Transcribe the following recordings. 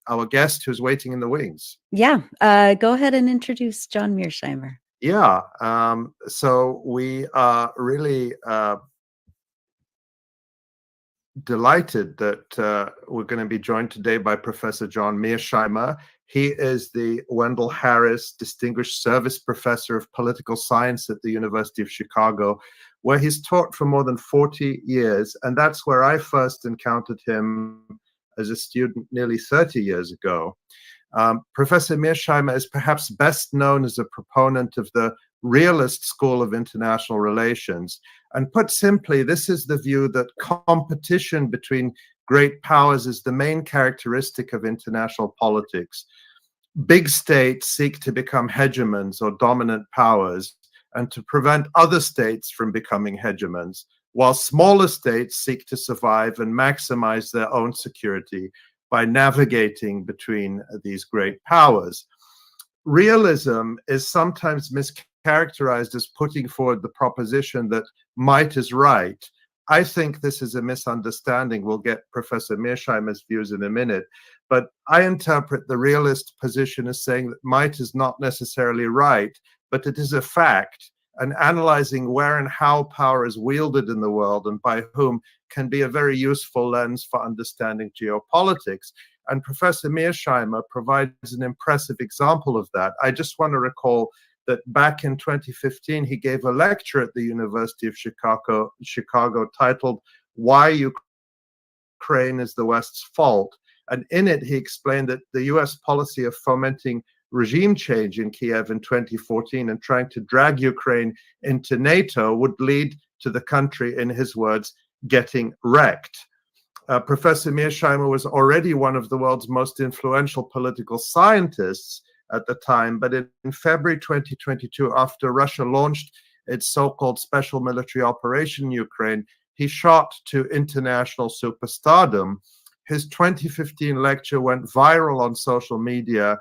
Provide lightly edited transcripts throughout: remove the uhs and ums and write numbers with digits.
our guest who's waiting in the wings. Yeah, go ahead and introduce John Mearsheimer. Yeah, so we are really delighted that we're going to be joined today by Professor John Mearsheimer. He is the Wendell Harris Distinguished Service Professor of Political Science at the University of Chicago, where he's taught for more than 40 years. And that's where I first encountered him as a student nearly 30 years ago. Professor Mearsheimer is perhaps best known as a proponent of the realist school of international relations. And put simply, this is the view that competition between great powers is the main characteristic of international politics. Big states seek to become hegemons or dominant powers and to prevent other states from becoming hegemons, while smaller states seek to survive and maximize their own security by navigating between these great powers. Realism is sometimes mischaracterized as putting forward the proposition that might is right. I think this is a misunderstanding. We'll get Professor Mearsheimer's views in a minute, but I interpret the realist position as saying that might is not necessarily right, but it is a fact, and analyzing where and how power is wielded in the world and by whom can be a very useful lens for understanding geopolitics. And Professor Mearsheimer provides an impressive example of that. I just want to recall that back in 2015, he gave a lecture at the University of Chicago titled "Why Ukraine is the West's Fault." And in it, he explained that the US policy of fomenting regime change in Kiev in 2014 and trying to drag Ukraine into NATO would lead to the country, in his words, getting wrecked. Professor Mearsheimer was already one of the world's most influential political scientists at the time, but in February 2022, after Russia launched its so-called special military operation in Ukraine, he shot to international superstardom. His 2015 lecture went viral on social media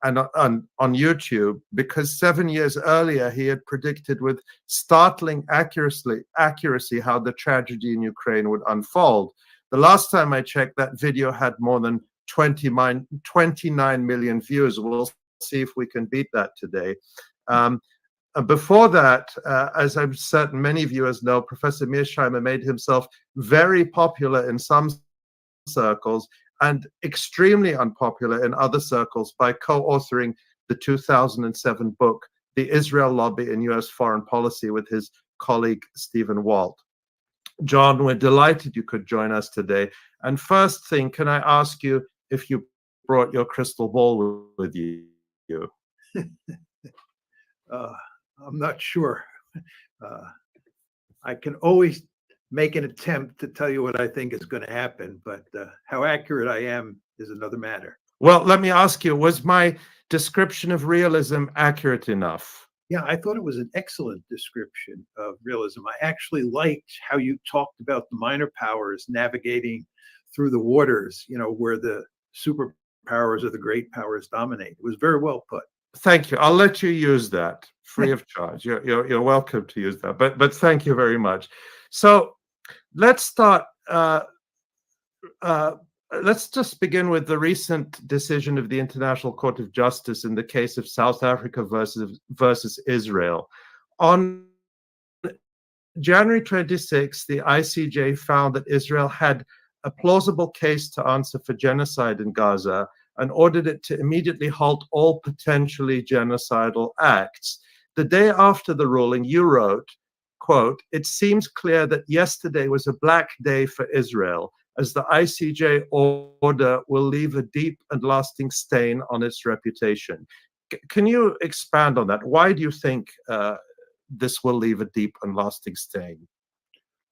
and on YouTube because 7 years earlier he had predicted with startling accuracy how the tragedy in Ukraine would unfold. The last time I checked, that video had more than 29 million views. We'll see if we can beat that today. Before that, as I'm certain many viewers know, Professor Mearsheimer made himself very popular in some circles and extremely unpopular in other circles by co-authoring the 2007 book, The Israel Lobby in U.S. Foreign Policy, with his colleague Stephen Walt. John, we're delighted you could join us today. And first thing, can I ask you if you brought your crystal ball with you? I'm not sure. I can always make an attempt to tell you what I think is going to happen, but how accurate I am is another matter. Well, let me ask you, was my description of realism accurate enough? Yeah, I thought it was an excellent description of realism. I actually liked how you talked about the minor powers navigating through the waters, where the superpowers or the great powers dominate. It was very well put. Thank you. I'll let you use that free of charge. You're welcome to use that. But thank you very much. So let's start. Let's just begin with the recent decision of the International Court of Justice in the case of South Africa versus Israel. On January 26, the ICJ found that Israel had a plausible case to answer for genocide in Gaza and ordered it to immediately halt all potentially genocidal acts. The day after the ruling, you wrote, quote, "It seems clear that yesterday was a black day for Israel, as the ICJ order will leave a deep and lasting stain on its reputation." Can you expand on that? Why do you think this will leave a deep and lasting stain?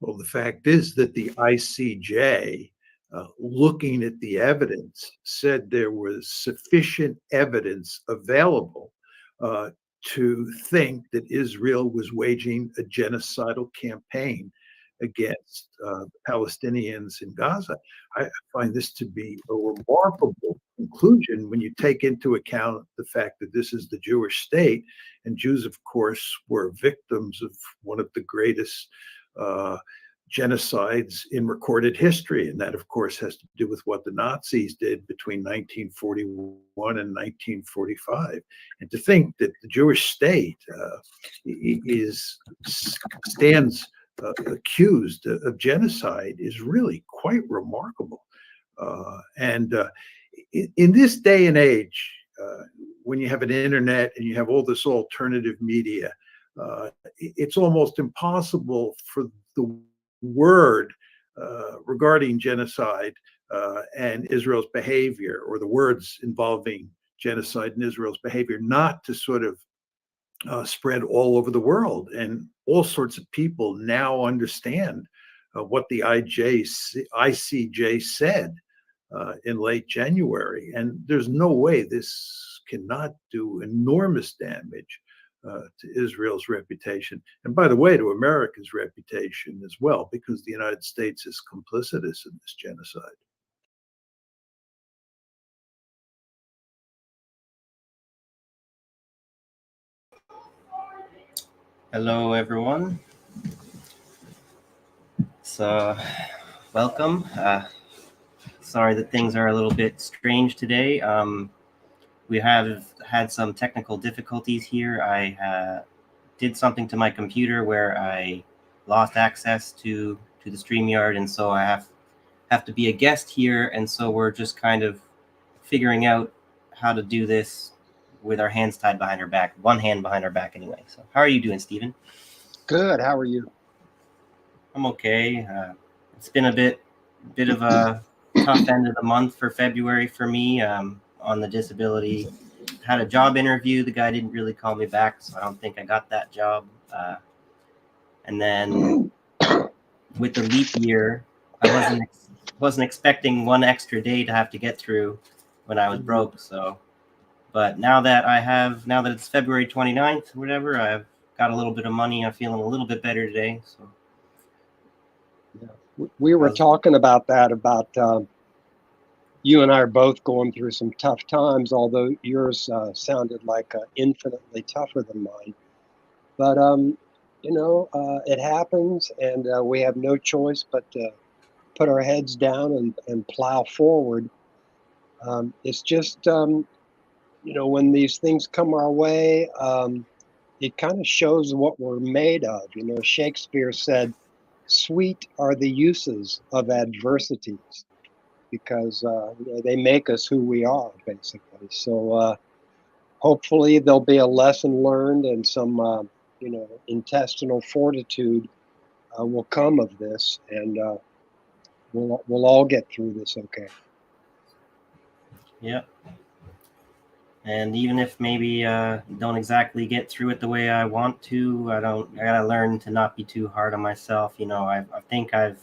Well, the fact is that the ICJ, looking at the evidence, said there was sufficient evidence available to think that Israel was waging a genocidal campaign against Palestinians in Gaza. I find this to be a remarkable conclusion when you take into account the fact that this is the Jewish state, and Jews, of course, were victims of one of the greatest genocides in recorded history. And that, of course, has to do with what the Nazis did between 1941 and 1945. And to think that the Jewish state stands accused of genocide is really quite remarkable. In this day and age, when you have an internet and you have all this alternative media, it's almost impossible for the word regarding genocide and Israel's behavior, or the words involving genocide and Israel's behavior, not to sort of spread all over the world. And all sorts of people now understand what the ICJ said in late January. And there's no way this cannot do enormous damage to Israel's reputation. And by the way, to America's reputation as well, because the United States is complicitous in this genocide. Hello, everyone. So, welcome. Sorry that things are a little bit strange today. We have had some technical difficulties here. I did something to my computer where I lost access to the StreamYard, and so I have to be a guest here, and so we're just kind of figuring out how to do this with our hands tied behind our back, one hand behind our back anyway. So how are you doing, Stephen? Good. How are you? I'm okay. It's been a bit of a tough end of the month for February for me on the disability. Had a job interview. The guy didn't really call me back, so I don't think I got that job. And then with the leap year, I wasn't expecting one extra day to have to get through when I was broke. So, but now that it's February 29th, whatever, I've got a little bit of money. I'm feeling a little bit better today. So, yeah, we were talking about that, you and I are both going through some tough times, although yours sounded like infinitely tougher than mine. But, it happens, and we have no choice but to put our heads down and plow forward. It's just, when these things come our way, it kind of shows what we're made of. Shakespeare said, "Sweet are the uses of adversities," because they make us who we are, basically. So hopefully there'll be a lesson learned, and some, intestinal fortitude will come of this, and we'll all get through this okay. yeah. And even if maybe don't exactly get through it the way I want to, I gotta learn to not be too hard on myself. I think I've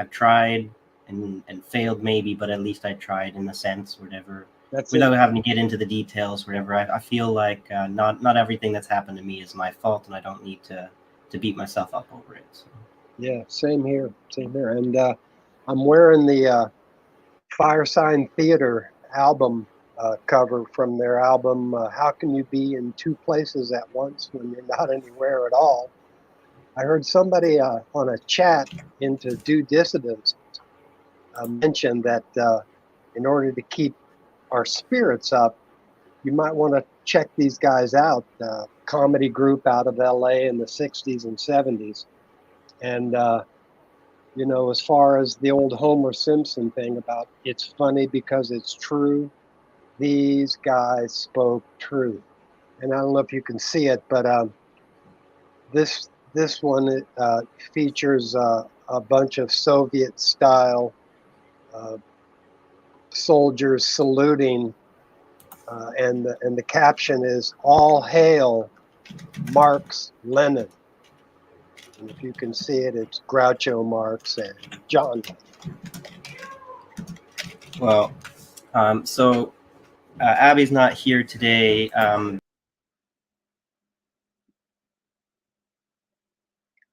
tried and failed maybe, but at least I tried in a sense, whatever. Without having to get into the details, whatever. I feel like not everything that's happened to me is my fault, and I don't need to beat myself up over it. So. Yeah, same here. And I'm wearing the Fire Sign Theater album cover from their album, How Can You Be in Two Places at Once When You're Not Anywhere at All? I heard somebody on a chat into Due Dissidence mention that in order to keep our spirits up, you might want to check these guys out, comedy group out of LA in the 60s and 70s. And, as far as the old Homer Simpson thing about it's funny because it's true, these guys spoke truth. And I don't know if you can see it, but this one features a bunch of Soviet-style soldiers saluting, and the caption is "All hail Marx Lenin." And if you can see it, it's Groucho Marx and John. Well, so Abby's not here today.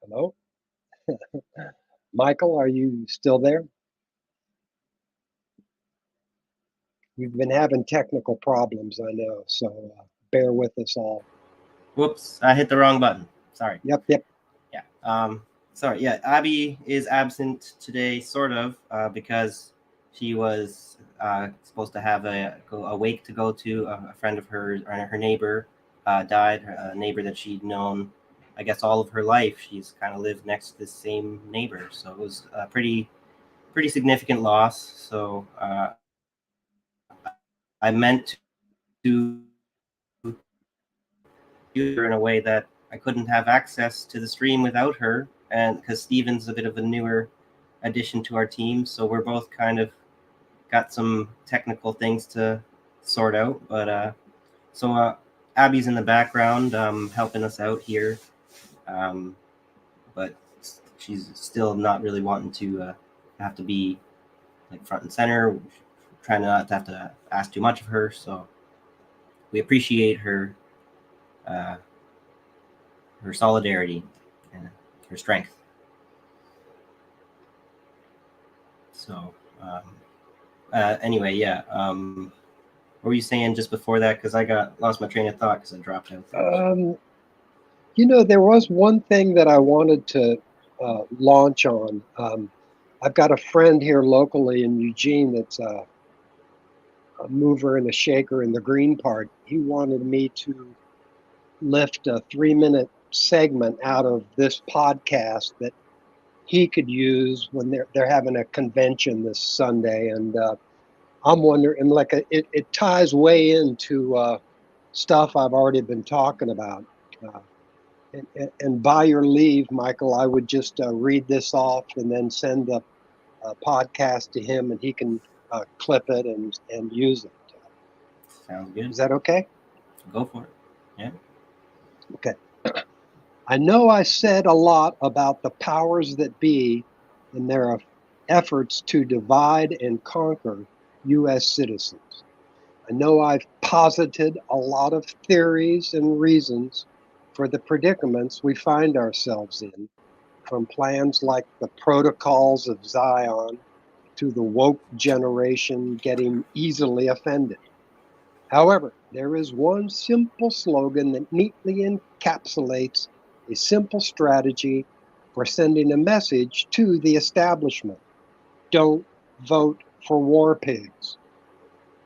Hello? Michael, are you still there? We've been having technical problems, I know, so bear with us all. Whoops, I hit the wrong button. Sorry. Yep. Yeah. Sorry, yeah, Abby is absent today, sort of, because she was supposed to have a wake to go to. A friend of hers, or her neighbor, died. A neighbor that she'd known, I guess, all of her life. She's kind of lived next to the same neighbor, so it was a pretty significant loss. So I meant to do her in a way that I couldn't have access to the stream without her, and because Steven's a bit of a newer addition to our team, so we're both kind of got some technical things to sort out. But Abby's in the background, helping us out here, but she's still not really wanting to have to be like front and center, trying not to have to ask too much of her. So we appreciate her her solidarity and her strength. So anyway, yeah. What were you saying just before that? Because I lost my train of thought because I dropped out. There was one thing that I wanted to launch on. I've got a friend here locally in Eugene that's a mover and a shaker in the Green Party. He wanted me to lift a 3-minute segment out of this podcast that he could use when they're having a convention this Sunday, and I'm wondering, like, it ties way into stuff I've already been talking about. And by your leave, Michael, I would just read this off and then send the podcast to him, and he can clip it and use it. Sounds good. Is that okay? Go for it. Yeah. Okay. I know I said a lot about the powers that be and their efforts to divide and conquer U.S. citizens. I know I've posited a lot of theories and reasons for the predicaments we find ourselves in, from plans like the Protocols of Zion to the woke generation getting easily offended. However, there is one simple slogan that neatly encapsulates a simple strategy for sending a message to the establishment. Don't vote for war pigs.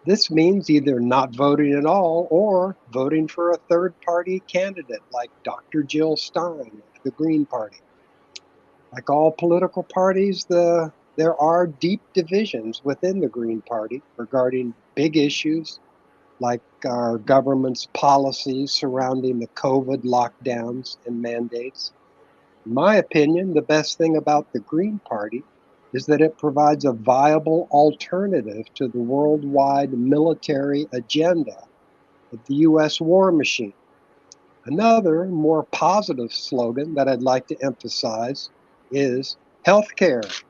This means either not voting at all or voting for a third-party candidate like Dr. Jill Stein of the Green Party. Like all political parties, there are deep divisions within the Green Party regarding big issues like our government's policies surrounding the COVID lockdowns and mandates. In my opinion, the best thing about the Green Party is that it provides a viable alternative to the worldwide military agenda of the U.S. war machine. Another, more positive slogan that I'd like to emphasize is healthcare,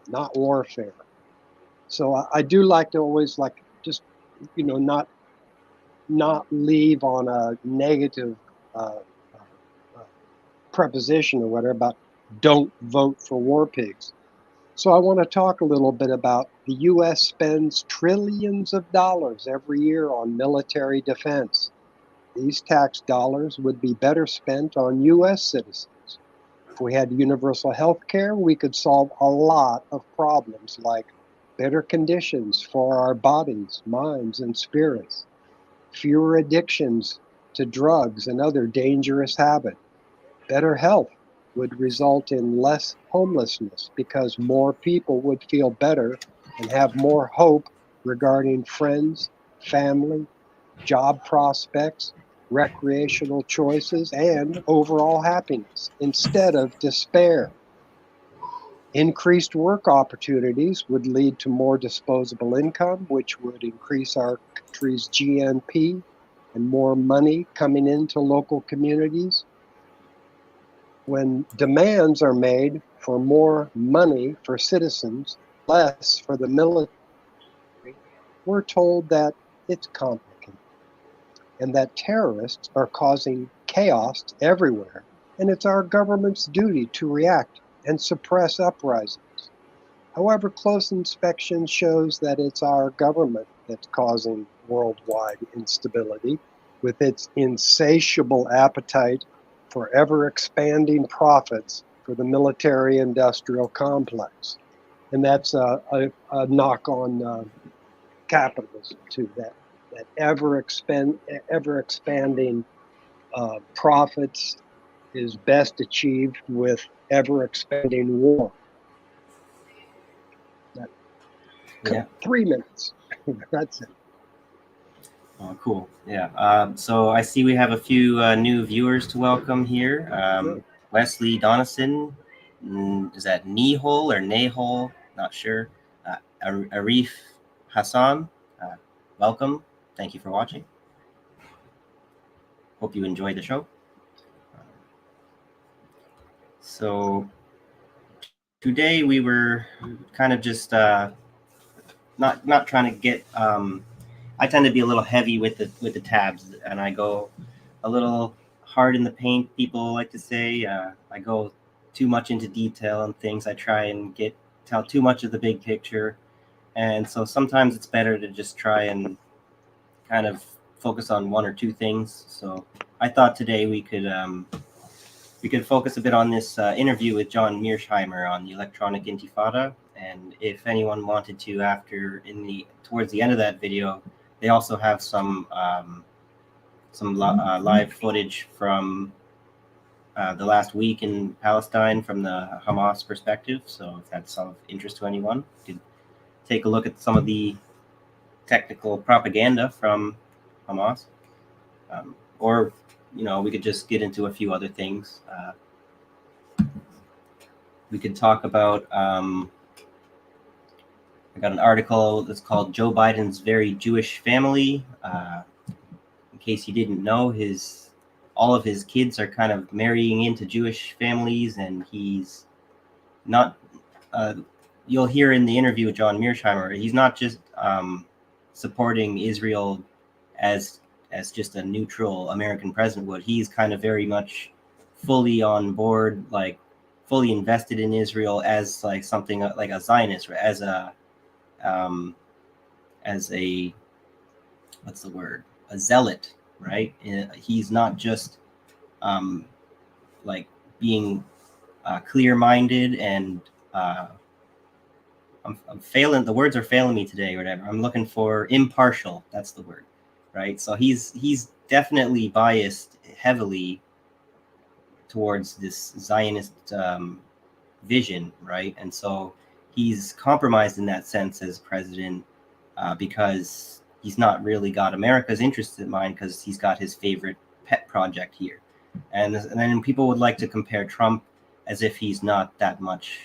not warfare. So I do like to always just, not leave on a negative preposition or whatever about don't vote for war pigs. So I want to talk a little bit about the U.S. spends trillions of dollars every year on military defense. These tax dollars would be better spent on U.S. citizens. If we had universal health care, we could solve a lot of problems like better conditions for our bodies, minds, and spirits, fewer addictions to drugs and other dangerous habits. Better health would result in less homelessness because more people would feel better and have more hope regarding friends, family, job prospects, recreational choices, and overall happiness instead of despair. Increased work opportunities would lead to more disposable income, which would increase our country's GNP and more money coming into local communities. When demands are made for more money for citizens, less for the military, we're told that it's complicated and that terrorists are causing chaos everywhere, and it's our government's duty to react and suppress uprisings. However, close inspection shows that it's our government that's causing worldwide instability with its insatiable appetite for ever-expanding profits for the military-industrial complex. And that's a knock on capitalism too, that ever expanding profits is best achieved with ever expanding war. Yeah. 3 minutes. That's it. Oh, cool. Yeah. So I see we have a few new viewers to welcome here. Wesley Donison, is that Nehol or Nahol? Not sure. Arif Hassan, welcome. Thank you for watching. Hope you enjoyed the show. So today we were kind of just not trying to get. I tend to be a little heavy with the tabs, and I go a little hard in the paint. People like to say I go too much into detail and things. I try and tell too much of the big picture, and so sometimes it's better to just try and kind of focus on one or two things. So I thought today we could focus a bit on this interview with John Mearsheimer on the electronic intifada. And if anyone wanted to, towards the end of that video, they also have some live footage from the last week in Palestine from the Hamas perspective. So if that's of interest to anyone, you could take a look at some of the technical propaganda from Hamas, or we could just get into a few other things. We could talk about. I got an article that's called "Joe Biden's Very Jewish Family." In case you didn't know, all of his kids are kind of marrying into Jewish families, and he's not. You'll hear in the interview with John Mearsheimer, he's not just supporting Israel as just a neutral American president would. He's kind of very much fully on board, like fully invested in Israel as like something like a Zionist, as a what's the word? A zealot, right? He's not just like being clear-minded and I'm failing. The words are failing me today, or whatever. I'm looking for impartial. That's the word, right? So he's definitely biased heavily towards this Zionist vision, right? And so he's compromised in that sense as president because he's not really got America's interest in mind, because he's got his favorite pet project here. And then people would like to compare Trump as if he's not that much,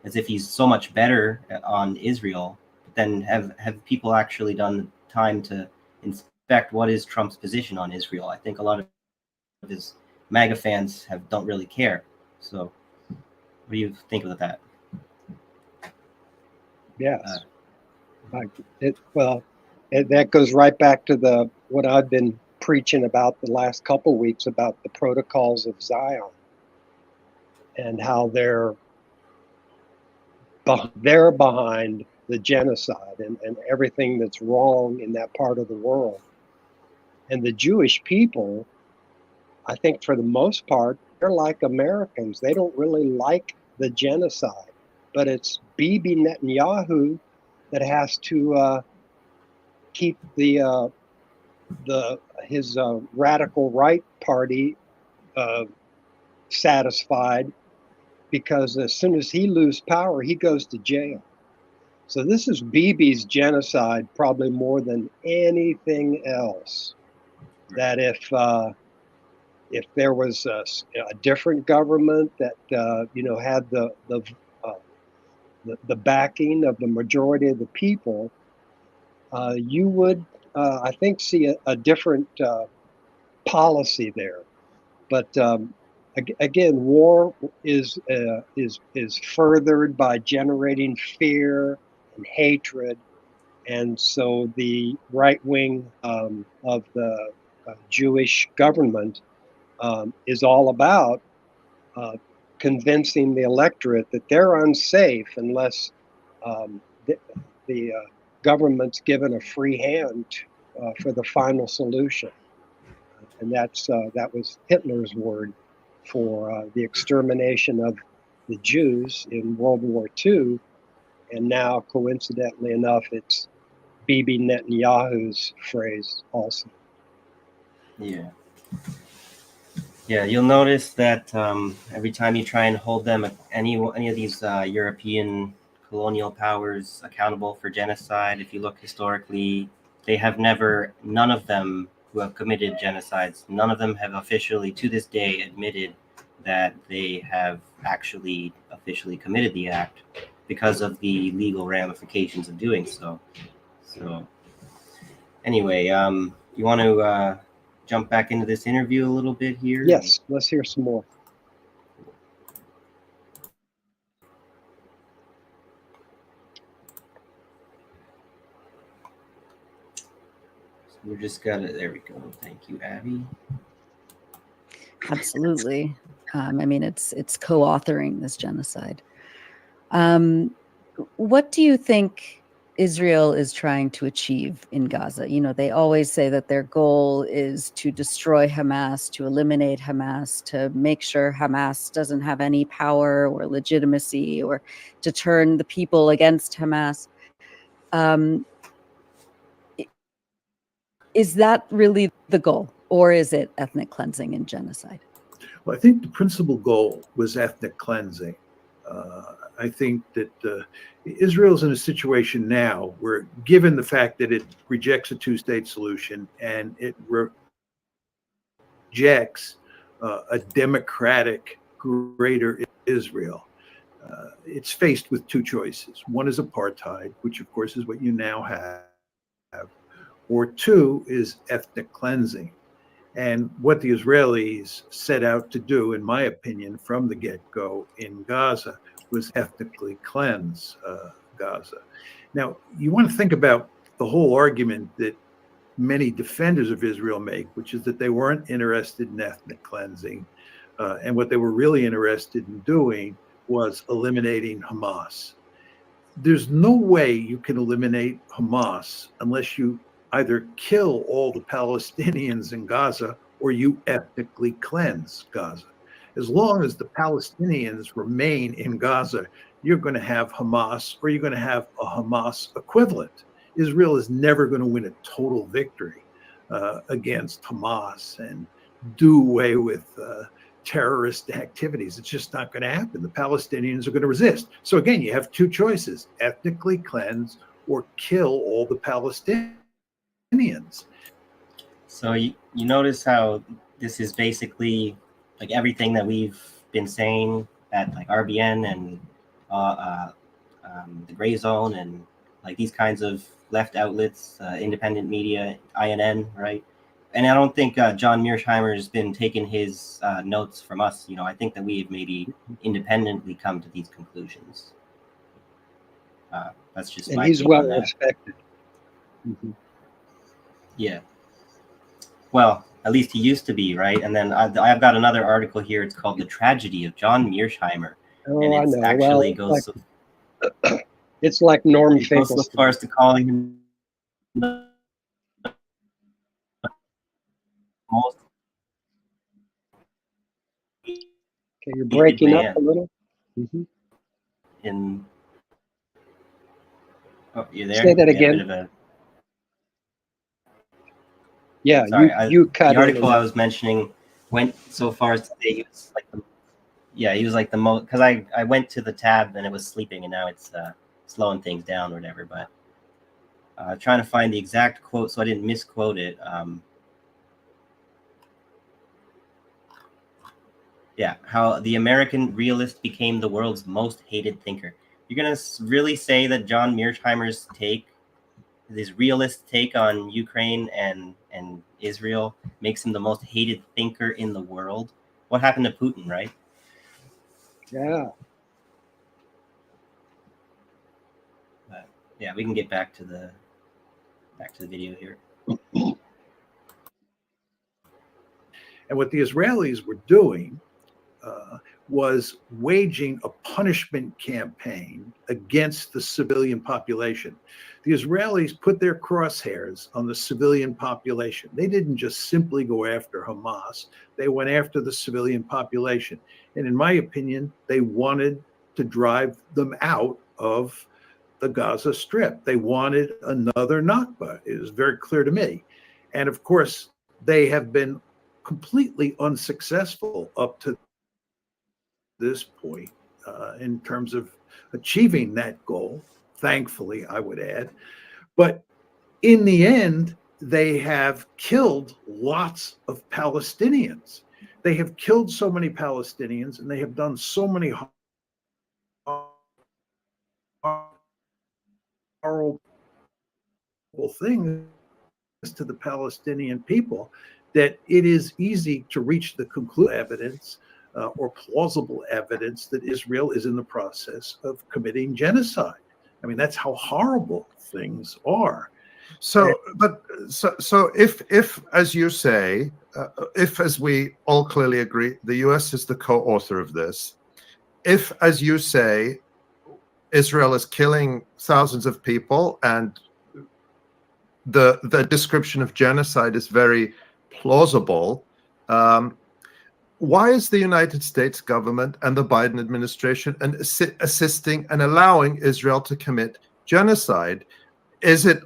as if he's so much better on Israel. But then have people actually done the time to inspect what is Trump's position on Israel? I think a lot of his MAGA fans don't really care. So what do you think about that? Yes. That goes right back to what I've been preaching about the last couple weeks about the protocols of Zion and how they're behind the genocide and everything that's wrong in that part of the world. And the Jewish people, I think for the most part, they're like Americans. They don't really like the genocide, but it's Bibi Netanyahu that has to keep his radical right party satisfied, because as soon as he loses power, he goes to jail. So this is Bibi's genocide, probably more than anything else. That if there was a different government that had the backing of the majority of the people, you would, I think, see a different policy there. But again, war is furthered by generating fear and hatred, and so the right wing of the Jewish government is all about convincing the electorate that they're unsafe unless the government's given a free hand for the final solution. And that was Hitler's word for the extermination of the Jews in World War II, and now, coincidentally enough, it's Bibi Netanyahu's phrase also. Yeah. Yeah, you'll notice that every time you try and hold them, any of these European colonial powers accountable for genocide, if you look historically, they have never, none of them who have committed genocides, none of them have officially, to this day, admitted that they have actually officially committed the act because of the legal ramifications of doing so. So anyway, you want to jump back into this interview a little bit here? Yes, let's hear some more. We're just gonna, there we go. Thank you, Abby. Absolutely. I mean, it's co-authoring this genocide. What do you think Israel is trying to achieve in Gaza? You know, they always say that their goal is to destroy Hamas, to eliminate Hamas, to make sure Hamas doesn't have any power or legitimacy, or to turn the people against Hamas. Is that really the goal, or is it ethnic cleansing and genocide? Well, I think the principal goal was ethnic cleansing. I think that Israel's in a situation now where, given the fact that it rejects a two-state solution and it rejects a democratic greater Israel, it's faced with two choices. One is apartheid, which of course is what you now have, or two is ethnic cleansing. And what the Israelis set out to do, in my opinion, from the get-go in Gaza was ethnically cleanse Gaza. Now, you want to think about the whole argument that many defenders of Israel make, which is that they weren't interested in ethnic cleansing. And what they were really interested in doing was eliminating Hamas. There's no way you can eliminate Hamas unless you either kill all the Palestinians in Gaza or you ethnically cleanse Gaza. As long as the Palestinians remain in Gaza, you're going to have Hamas, or you're going to have a Hamas equivalent. Israel is never going to win a total victory against Hamas and do away with terrorist activities. It's just not going to happen. The Palestinians are going to resist. So again, you have two choices: ethnically cleanse or kill all the Palestinians. So you notice how this is basically like everything that we've been saying at like RBN and the Gray Zone and like these kinds of left outlets, independent media, INN, right? And I don't think John Mearsheimer has been taking his notes from us. You know, I think that we've maybe independently come to these conclusions. That's just my And he's take well on that. respected. Mm-hmm. Yeah. Well, at least he used to be, right? And then I've got another article here. It's called "The Tragedy of John Mearsheimer," Oh, and I it's know. actually Well, goes it's like Norm it goes so Finkelstein. far as to calling him the most Okay, you're breaking up man a little. Mm-hmm. in. Oh, you there? Say that We had a again. bit of a. Yeah, Sorry, you cut the article in. I was mentioning went so far as to say he was like he was like the most, because I went to the tab and it was sleeping and now it's slowing things down or whatever. But trying to find the exact quote so I didn't misquote it. Yeah, how the American realist became the world's most hated thinker. You're gonna really say that John Mearsheimer's take, his realist take on Ukraine and Israel, makes him the most hated thinker in the world? What happened to Putin, right? Yeah. But yeah, we can get back to the video here. And what the Israelis were doing was waging a punishment campaign against the civilian population. The Israelis put their crosshairs on the civilian population. They didn't just simply go after Hamas, they went after the civilian population. And in my opinion, they wanted to drive them out of the Gaza Strip. They wanted another Nakba. It was very clear to me. And of course, they have been completely unsuccessful up to this point in terms of achieving that goal, thankfully, I would add. But in the end, they have killed lots of Palestinians. They have killed so many Palestinians, and they have done so many horrible things to the Palestinian people that it is easy to reach the conclusive evidence or plausible evidence that Israel is in the process of committing genocide. I mean, that's how horrible things are. So if, as you say, if, as we all clearly agree, the U.S. is the co-author of this, if, as you say, Israel is killing thousands of people and the description of genocide is very plausible, why is the United States government and the Biden administration assisting and allowing Israel to commit genocide? Is it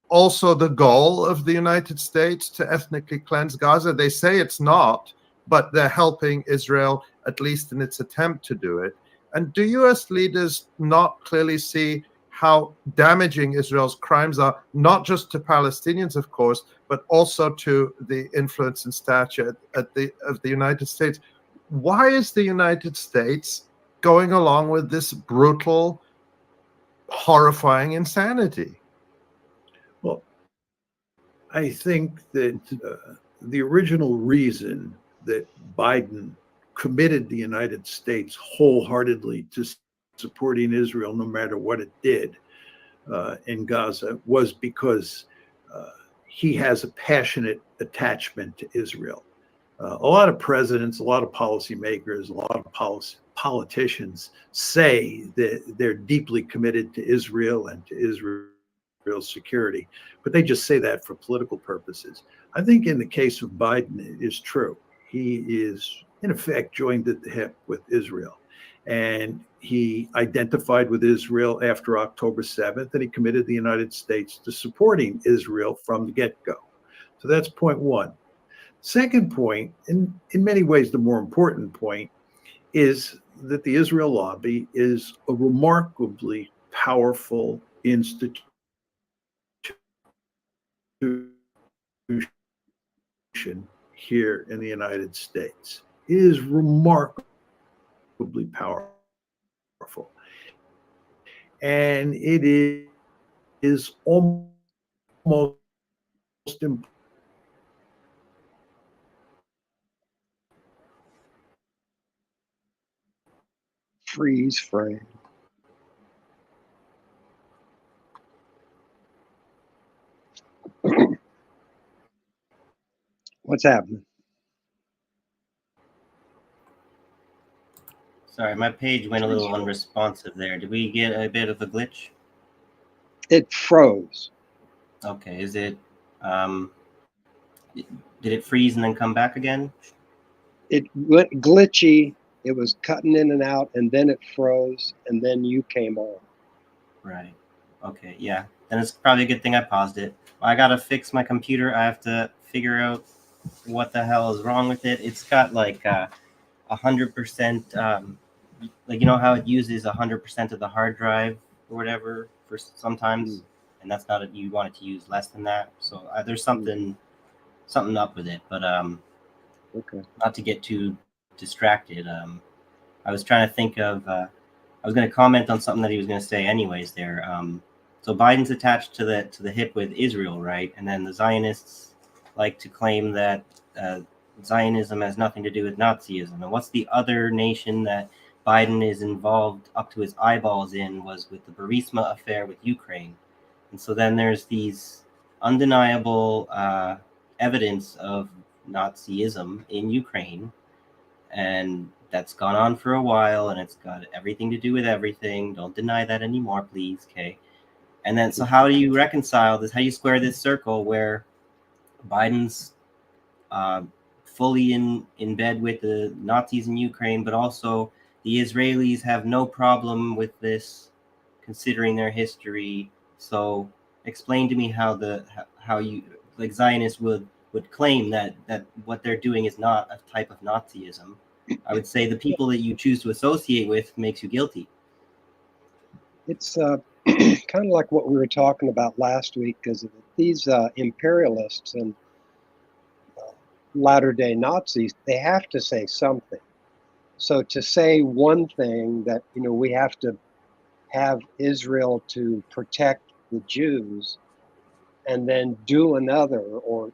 also the goal of the United States to ethnically cleanse Gaza? They say it's not, but they're helping Israel, at least in its attempt to do it. And do U.S. leaders not clearly see how damaging Israel's crimes are, not just to Palestinians, of course, but also to the influence and stature of the United States? Why is the United States going along with this brutal, horrifying insanity? Well, I think that the original reason that Biden committed the United States wholeheartedly to supporting Israel, no matter what it did in Gaza, was because he has a passionate attachment to Israel. A lot of presidents, a lot of policymakers, a lot of politicians say that they're deeply committed to Israel and to Israel's security, but they just say that for political purposes. I think in the case of Biden, it is true. He is, in effect, joined at the hip with Israel. And he identified with Israel after October 7th, and he committed the United States to supporting Israel from the get-go. So that's point one. Second point, and in many ways the more important point, is that the Israel lobby is a remarkably powerful institution here in the United States. It is remarkably powerful. And it is almost Freeze frame. What's happening? Sorry, my page went a little unresponsive there. Did we get a bit of a glitch? It froze. Okay, is it, did it freeze and then come back again? It went glitchy. It was cutting in and out, and then it froze, and then you came on. Right. Okay, yeah. Then it's probably a good thing I paused it. I gotta fix my computer. I have to figure out what the hell is wrong with it. It's got like 100%, like, you know how it uses 100% of the hard drive or whatever for sometimes, and that's not it. You want it to use less than that. So there's something up with it, but Okay. not to get too distracted. I was trying to think of, I was going to comment on something that he was going to say anyways there. So Biden's attached to the hip with Israel, right? And then the Zionists like to claim that Zionism has nothing to do with Nazism. And what's the other nation that Biden is involved up to his eyeballs in was with the Burisma affair with Ukraine. And so then there's these undeniable evidence of Nazism in Ukraine. And that's gone on for a while, and it's got everything to do with everything. Don't deny that anymore, please. Okay. And then, so how do you reconcile this? How do you square this circle where Biden's fully in bed with the Nazis in Ukraine, but also the Israelis have no problem with this, considering their history? So explain to me how you, like, Zionists would claim that what they're doing is not a type of Nazism. I would say the people that you choose to associate with makes you guilty. It's kind of like what we were talking about last week, because these imperialists and latter-day Nazis, they have to say something. So to say one thing, that, you know, we have to have Israel to protect the Jews, and then do another, or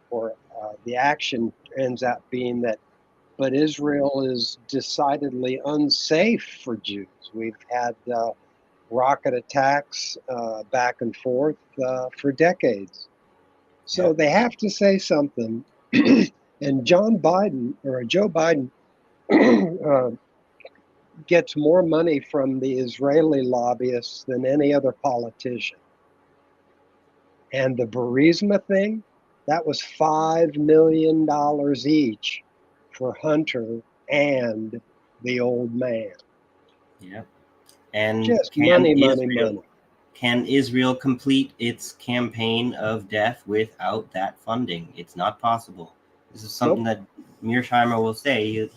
the action ends up being that, but Israel is decidedly unsafe for Jews. We've had rocket attacks back and forth for decades. So they have to say something. And Joe Biden gets more money from the Israeli lobbyists than any other politician. And the Burisma thing, that was $5 million each for Hunter and the old man. Yeah. And just money. Can Israel complete its campaign of death without that funding? It's not possible. This is something that Mearsheimer will say.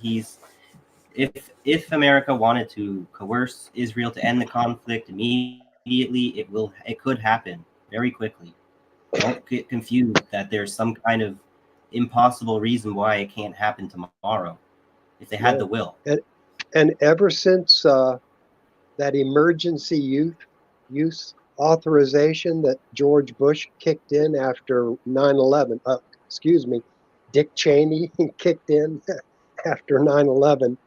If America wanted to coerce Israel to end the conflict immediately, it could happen very quickly. Don't get confused that there's some kind of impossible reason why it can't happen tomorrow if they had the will. And ever since that emergency use authorization that George Bush kicked in after 9/11, Dick Cheney kicked in after 9/11,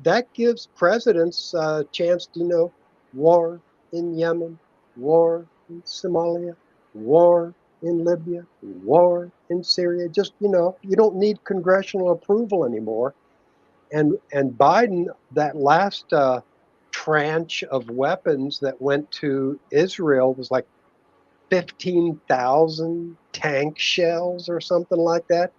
that gives presidents a chance to, war in Yemen, war in Somalia, war in Libya, war in Syria. Just, you don't need congressional approval anymore. And Biden, that last tranche of weapons that went to Israel was like 15,000 tank shells or something like that.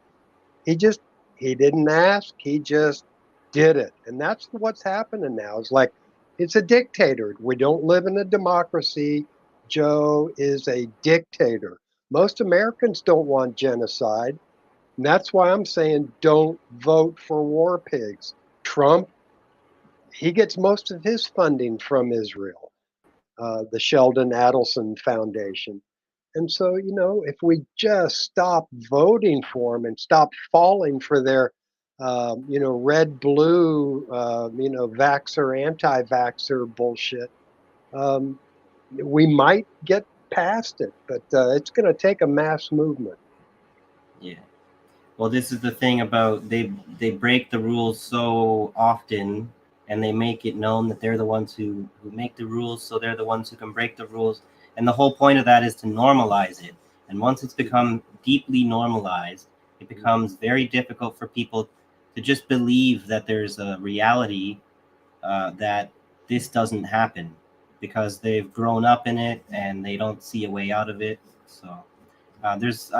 He didn't ask, he just did it. And that's what's happening now. It's like, it's a dictator. We don't live in a democracy. Joe is a dictator. Most Americans don't want genocide. And that's why I'm saying don't vote for war pigs. Trump, he gets most of his funding from Israel, the Sheldon Adelson Foundation. And so, if we just stop voting for them and stop falling for their, red, blue, vaxxer, anti-vaxxer bullshit, we might get past it. But it's going to take a mass movement. Yeah. Well, this is the thing about they break the rules so often, and they make it known that they're the ones who make the rules, so they're the ones who can break the rules. And the whole point of that is to normalize it. And once it's become deeply normalized, it becomes very difficult for people to just believe that there's a reality that this doesn't happen, because they've grown up in it and they don't see a way out of it. So there's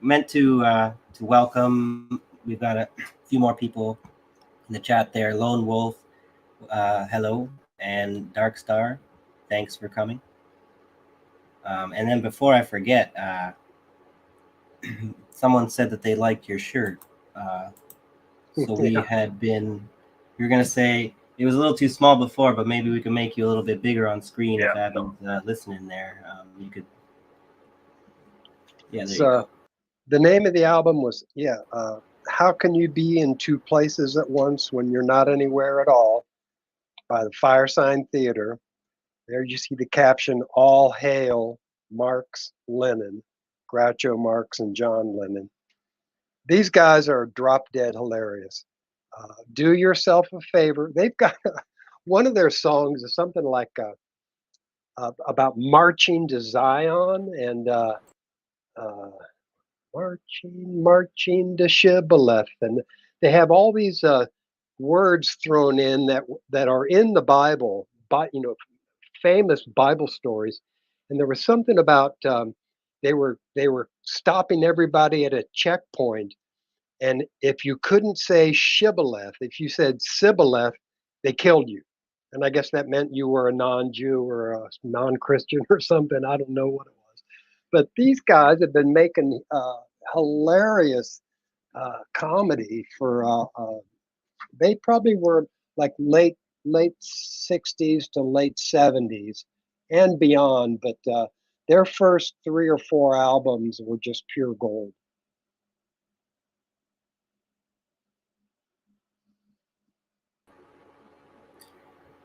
meant to welcome. We've got a few more people in the chat there. Lone Wolf, hello, and Dark Star, thanks for coming. And then before I forget, someone said that they liked your shirt. So we had been. You're gonna say it was a little too small before, but maybe we can make you a little bit bigger on screen if Abby's listening there. You could. Yeah, there you go. The name of the album was, How Can You Be in Two Places at Once When You're Not Anywhere at All, by the Firesign Theater. There you see the caption, All Hail Marx Lenin, Groucho Marx and John Lennon. These guys are drop dead hilarious. Do yourself a favor. They've got one of their songs is something like about marching to Zion and marching to Shibboleth, and they have all these words thrown in that are in the Bible, but famous Bible stories. And there was something about they were stopping everybody at a checkpoint, and if you couldn't say shibboleth, if you said sibboleth, they killed you. And I guess that meant you were a non-Jew or a non-Christian or something. I don't know what it was. But these guys have been making hilarious comedy for. They probably were like late 60s to late 70s and beyond. But their first 3 or 4 albums were just pure gold.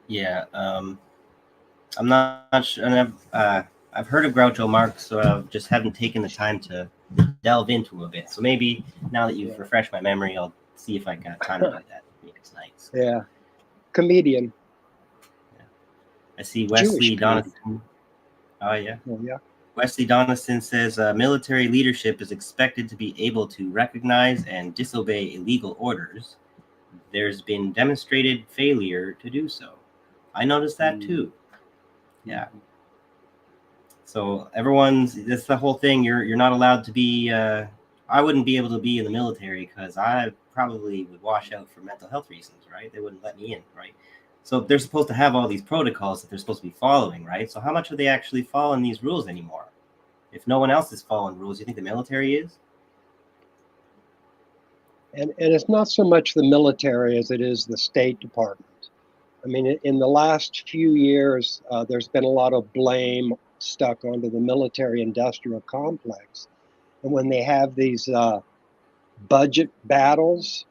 Yeah, I'm not sure, and I've heard of Groucho Marx, so I just haven't taken the time to delve into him a bit. So maybe now that you've refreshed my memory, I'll see if I got time to do that next night. So, Yeah, comedian. yeah. I see Wesley Donaldson. Oh yeah. Oh, yeah. Wesley Donaldson says military leadership is expected to be able to recognize and disobey illegal orders. There's been demonstrated failure to do so. I noticed that too. Yeah. So that's the whole thing. You're not allowed to be. I wouldn't be able to be in the military because I probably would wash out for mental health reasons, right? They wouldn't let me in, right? So they're supposed to have all these protocols that they're supposed to be following, right? So how much are they actually following these rules anymore? If no one else is following rules, you think the military is? And it's not so much the military as it is the State Department. I mean, in the last few years, there's been a lot of blame stuck onto the military-industrial complex. And when they have these budget battles,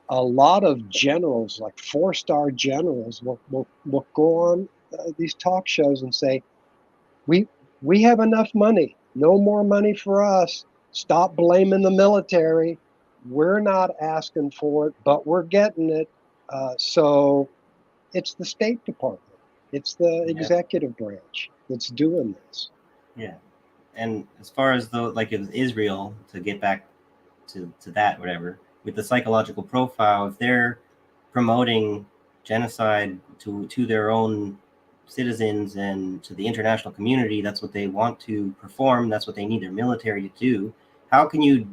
a lot of generals, like 4-star generals, will go on these talk shows and say, we have enough money, no more money for us. Stop blaming the military. We're not asking for it, but we're getting it. So it's the State Department. It's the executive branch that's doing this. Yeah. And as far as Israel, to get back to that, whatever, with the psychological profile, if they're promoting genocide to their own citizens and to the international community, that's what they want to perform. That's what they need their military to do. How can you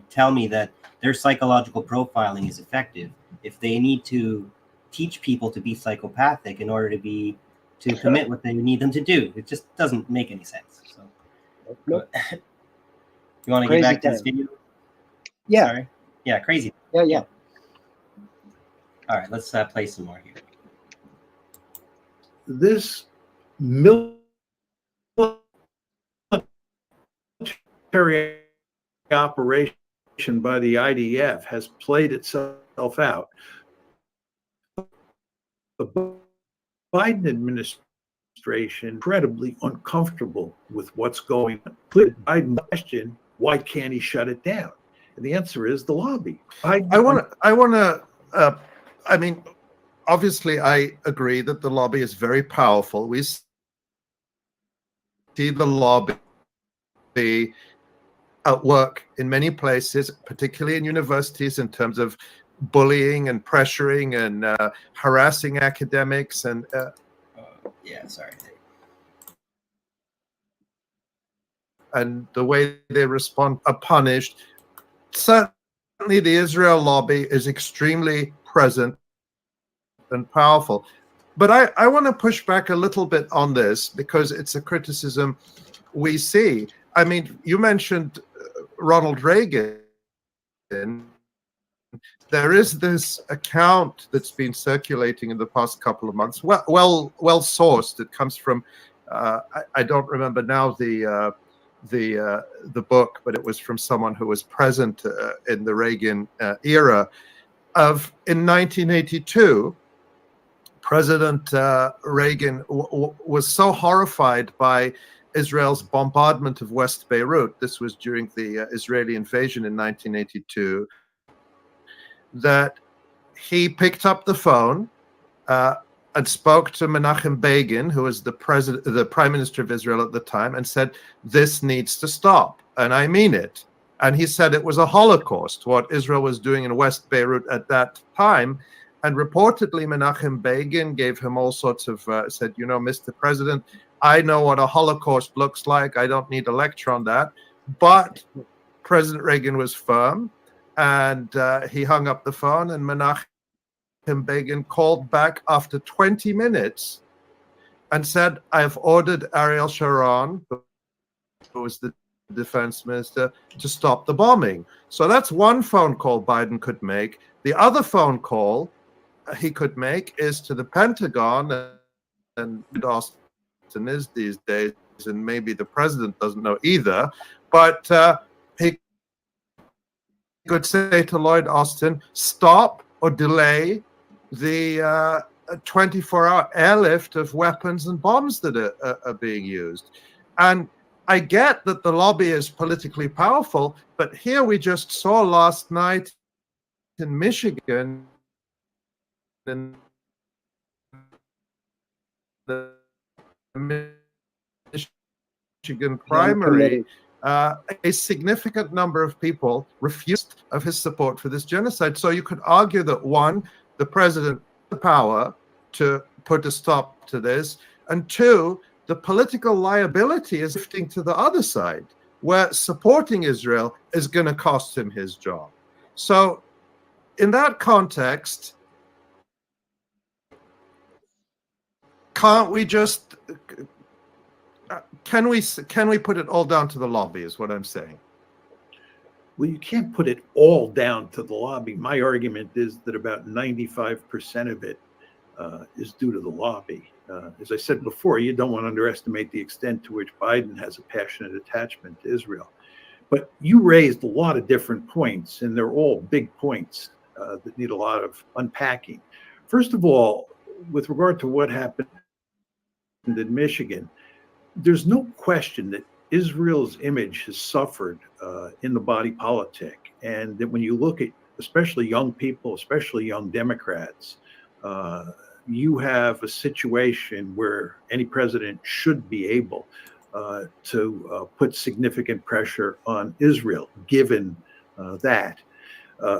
tell me that their psychological profiling is effective if they need to teach people to be psychopathic in order to commit what they need them to do? It just doesn't make any sense. So, nope. You want to get back to this video? Yeah. Sorry. Yeah, crazy. Yeah. All right, let's play some more here. This military operation by the IDF has played itself out. The Biden administration is incredibly uncomfortable with what's going on. Put Biden question, why can't he shut it down? And the answer is the lobby. I mean, obviously, I agree that the lobby is very powerful. We see the lobby at work in many places, particularly in universities, in terms of bullying and pressuring and harassing academics and and the way they respond are punished. Certainly the Israel lobby is extremely present and powerful. But I want to push back a little bit on this because it's a criticism we see. I mean, you mentioned Ronald Reagan. There is this account that's been circulating in the past couple of months, well sourced. It comes from I don't remember now the book, but it was from someone who was present in the Reagan era. In 1982, President Reagan was so horrified by Israel's bombardment of West Beirut. This was during the Israeli invasion in 1982. That he picked up the phone and spoke to Menachem Begin, who was the prime minister of Israel at the time, and said, "This needs to stop, and I mean it." And he said it was a Holocaust, what Israel was doing in West Beirut at that time. And reportedly, Menachem Begin gave him all sorts of, said, you know, Mr. President, I know what a Holocaust looks like. I don't need a lecture on that. But President Reagan was firm, and he hung up the phone, and Menachem Begin called back after 20 minutes and said, I've ordered Ariel Sharon, who was the defense minister, to stop the bombing. So that's one phone call Biden could make. The other phone call he could make is to the Pentagon, and Austin is these days, and maybe the president doesn't know either, but he could say to Lloyd Austin, stop or delay the 24-hour airlift of weapons and bombs that are being used. And I get that the lobby is politically powerful, but here we just saw last night in Michigan, in the Michigan primary, a significant number of people refused of his support for this genocide. So you could argue that, one, the president had the power to put a stop to this, and two, the political liability is shifting to the other side, where supporting Israel is going to cost him his job. So in that context, can't we just can we put it all down to the lobby is what I'm saying? Well, you can't put it all down to the lobby. My argument is that about 95% of it is due to the lobby. As I said before, you don't want to underestimate the extent to which Biden has a passionate attachment to Israel. But you raised a lot of different points, and they're all big points that need a lot of unpacking. First of all, with regard to what happened in Michigan, there's no question that Israel's image has suffered in the body politic, and that when you look at especially young people, especially young Democrats, you have a situation where any president should be able to put significant pressure on Israel, given that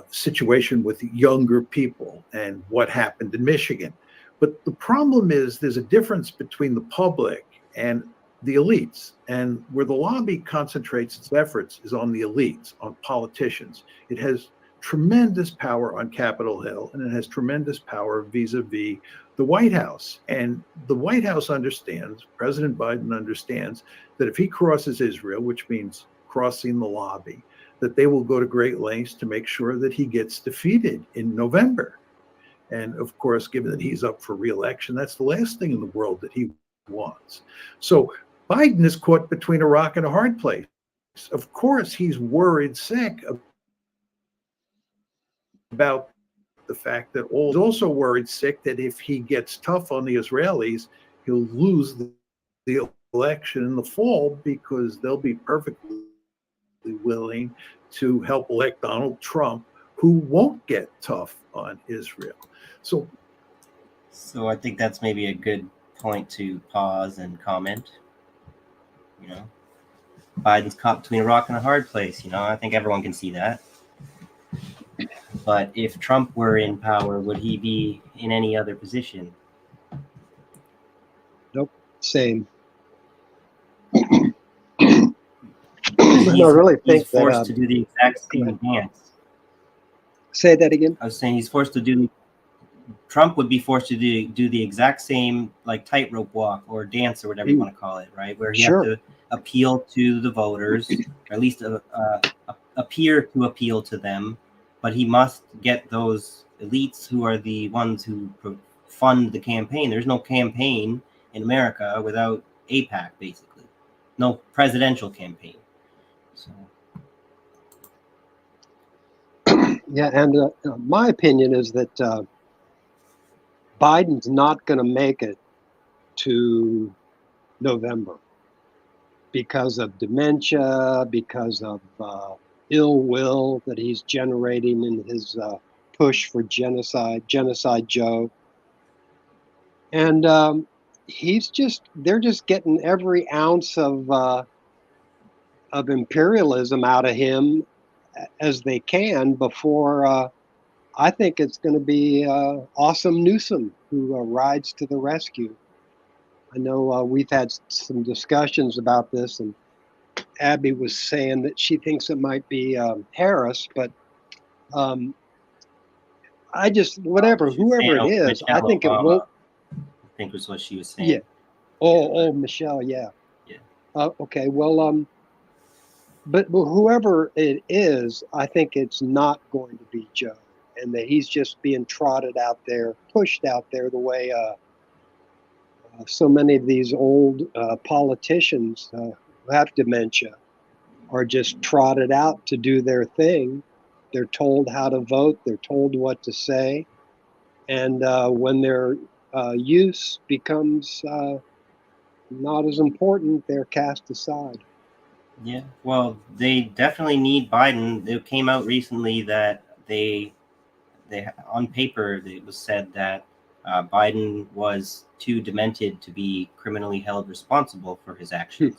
situation with younger people and what happened in Michigan. But the problem is there's a difference between the public and the elites, and where the lobby concentrates its efforts is on the elites, on politicians. It has tremendous power on Capitol Hill, and it has tremendous power vis-a-vis the White House. And the White House understands, President Biden understands, that if he crosses Israel, which means crossing the lobby, that they will go to great lengths to make sure that he gets defeated in November. And of course, given that he's up for re-election, that's the last thing in the world that he wants. So Biden is caught between a rock and a hard place. Of course, he's worried sick about the fact that he's also worried sick that if he gets tough on the Israelis, he'll lose the election in the fall, because they'll be perfectly willing to help elect Donald Trump, who won't get tough on Israel. So I think that's maybe a good point to pause and comment. You know, Biden's caught between a rock and a hard place. You know, I think everyone can see that. But if Trump were in power, would he be in any other position? Nope, same. I really think he's forced to do the exact same dance. Say that again. I was saying he's forced to do. Trump would be forced to do the exact same, like, tightrope walk or dance or whatever you want to call it, right? Where he has to appeal to the voters, or at least appear to appeal to them, but he must get those elites who are the ones who fund the campaign. There's no campaign in America without AIPAC, basically. No presidential campaign. So. Yeah, and my opinion is that Biden's not going to make it to November because of dementia, because of ill will that he's generating in his push for Genocide Joe. And they're just getting every ounce of imperialism out of him as they can before. I think it's going to be Awesome Newsom who rides to the rescue. I know we've had some discussions about this, and Abby was saying that she thinks it might be Harris, but I just, whatever, She was saying, whoever it oh, is, I Michelle think it Obama, won't. I think was what she was saying. Yeah. Oh, Michelle, yeah. Yeah. Okay, well, but whoever it is, I think it's not going to be Joe, and that he's just being trotted out there, pushed out there the way so many of these old politicians who have dementia are just trotted out to do their thing. They're told how to vote, they're told what to say, and when their use becomes not as important, they're cast aside. Yeah, well, they definitely need Biden. It came out recently that they on paper it was said that Biden was too demented to be criminally held responsible for his actions.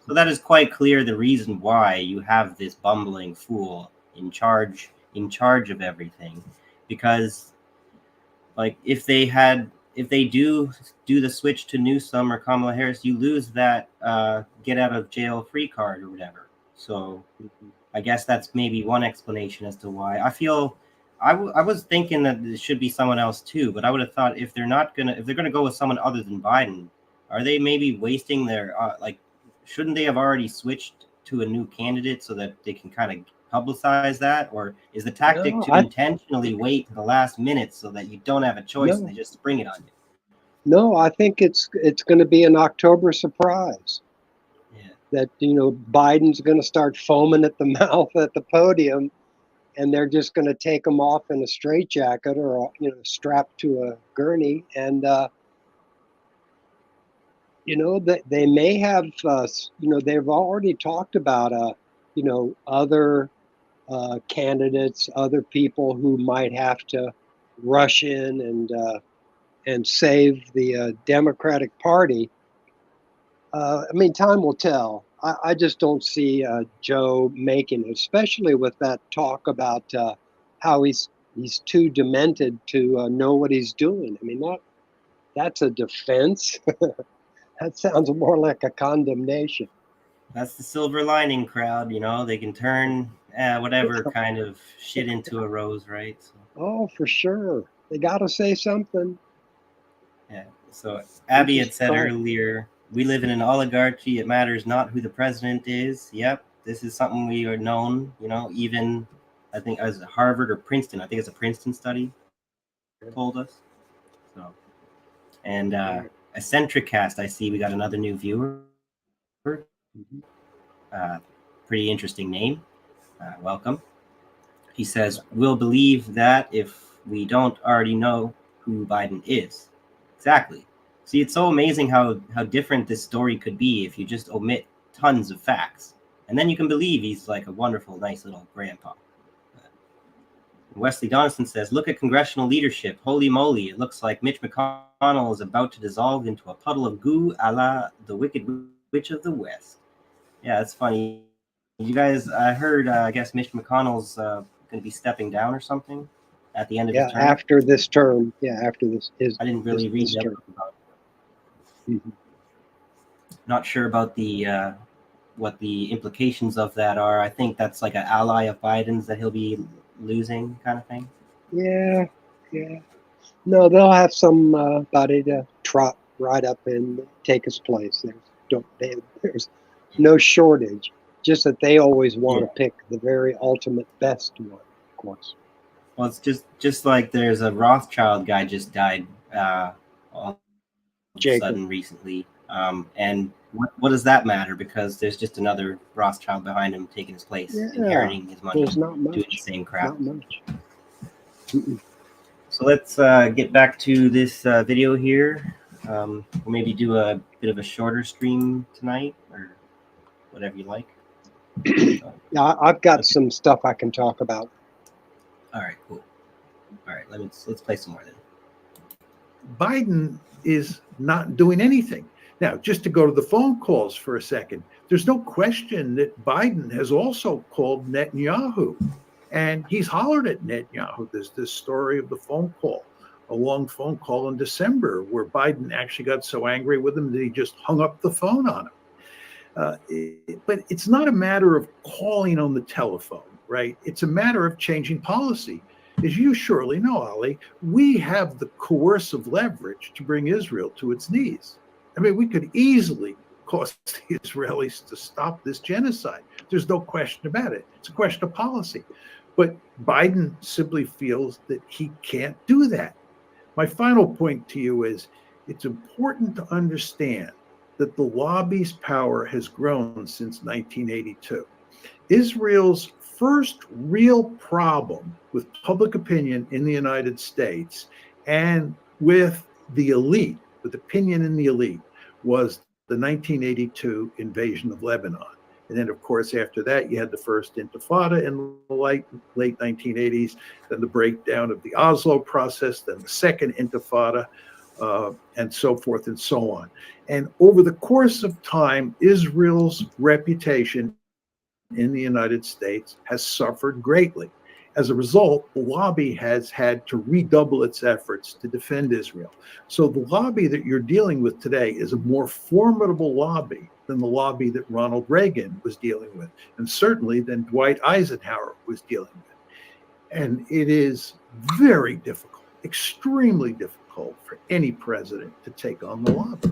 So that is quite clear the reason why you have this bumbling fool in charge of everything, because like if they do the switch to Newsom or Kamala Harris, you lose that get out of jail free card or whatever. So I guess that's maybe one explanation as to why. I feel I was thinking that it should be someone else too, but I would have thought if they're gonna go with someone other than Biden, are they maybe wasting their shouldn't they have already switched to a new candidate so that they can kind of publicize that? Or is the tactic to intentionally wait to the last minute so that you don't have a choice and they just spring it on you? No, I think it's going to be an October surprise. Yeah. That Biden's going to start foaming at the mouth at the podium, and they're just going to take him off in a straitjacket or strapped to a gurney, and that they may have they've already talked about other candidates, other people who might have to rush in and save the Democratic Party. I mean, time will tell. I just don't see Joe making it, especially with that talk about how he's too demented to know what he's doing. I mean, that's a defense. That sounds more like a condemnation. That's the silver lining crowd, they can turn whatever kind of shit into a rose, right? So. Oh, for sure. They got to say something. Yeah. So Abby had said earlier, we live in an oligarchy. It matters not who the president is. Yep. This is something we are known, even I think as Harvard or Princeton. I think it's a Princeton study told us. So, and Eccentricast, I see we got another new viewer. Pretty interesting name. Welcome. He says, we'll believe that if we don't already know who Biden is. Exactly. See, it's so amazing how different this story could be if you just omit tons of facts. And then you can believe he's like a wonderful, nice little grandpa. Wesley Donaldson says, look at congressional leadership. Holy moly, it looks like Mitch McConnell is about to dissolve into a puddle of goo a la the Wicked Witch of the West. Yeah, that's funny. You guys, I heard, I guess Mitch McConnell's going to be stepping down or something at the end of his term. After this term. Yeah, after this. I didn't really read that about it. Mm-hmm. Not sure about the what the implications of that are. I think that's like an ally of Biden's that he'll be losing kind of thing. Yeah. No, they'll have somebody to trot right up and take his place. There's no shortage. Just that they always want to pick the very ultimate best one, of course. Well, it's just like there's a Rothschild guy just died all of a sudden recently. And what does that matter? Because there's just another Rothschild behind him taking his place, inheriting his money, doing the same crap. Not much. So let's get back to this video here. We'll maybe do a bit of a shorter stream tonight, or whatever you like. Yeah, I've got some stuff I can talk about. All right, cool. All right, let's play some more then. Biden is not doing anything. Now, just to go to the phone calls for a second, there's no question that Biden has also called Netanyahu, and he's hollered at Netanyahu. There's this story of the phone call, a long phone call in December, where Biden actually got so angry with him that he just hung up the phone on him. But it's not a matter of calling on the telephone, right? It's a matter of changing policy. As you surely know, Ali, we have the coercive leverage to bring Israel to its knees. I mean, we could easily cause the Israelis to stop this genocide. There's no question about it. It's a question of policy. But Biden simply feels that he can't do that. My final point to you is it's important to understand that the lobby's power has grown since 1982. Israel's first real problem with public opinion in the United States and with the elite, with opinion in the elite, was the 1982 invasion of Lebanon. And then, of course, after that, you had the first Intifada in the late 1980s, then the breakdown of the Oslo process, then the second Intifada, and so forth and so on. And over the course of time, Israel's reputation in the United States has suffered greatly. As a result, the lobby has had to redouble its efforts to defend Israel. So the lobby that you're dealing with today is a more formidable lobby than the lobby that Ronald Reagan was dealing with, and certainly than Dwight Eisenhower was dealing with. And it is very difficult, extremely difficult for any president to take on the lobby.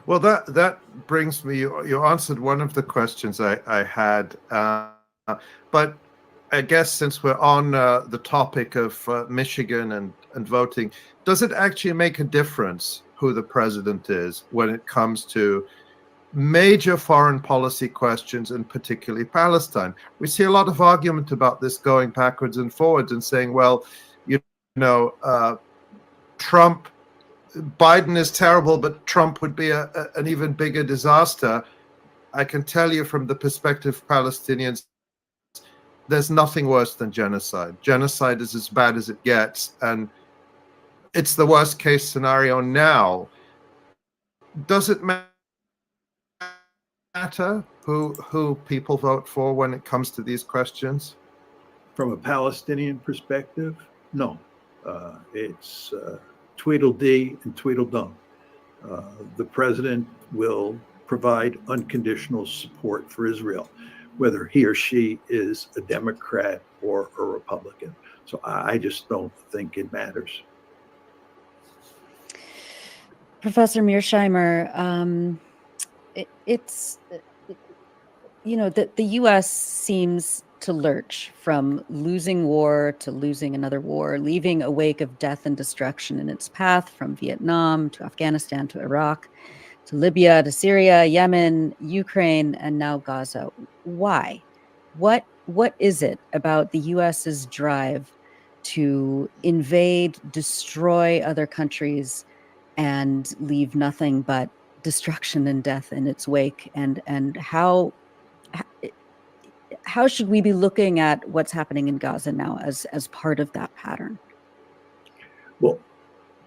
Well, that brings me, you answered one of the questions I had, but I guess since we're on the topic of Michigan and voting, does it actually make a difference who the president is when it comes to major foreign policy questions, and particularly Palestine? We see a lot of argument about this going backwards and forwards and saying, well, Biden is terrible, but Trump would be an even bigger disaster. I can tell you from the perspective of Palestinians, there's nothing worse than genocide. Genocide is as bad as it gets, and it's the worst case scenario now. Does it matter who people vote for when it comes to these questions? From a Palestinian perspective, no. It's Tweedledee and Tweedledum. The president will provide unconditional support for Israel, whether he or she is a Democrat or a Republican. So I just don't think it matters. Professor Mearsheimer, the U.S. seems to lurch from losing war to losing another war, leaving a wake of death and destruction in its path from Vietnam to Afghanistan to Iraq to Libya to Syria, Yemen, Ukraine, and now Gaza. Why? What is it about the U.S.'s drive to invade, destroy other countries, and leave nothing but destruction and death in its wake? And how should we be looking at what's happening in Gaza now as part of that pattern? Well,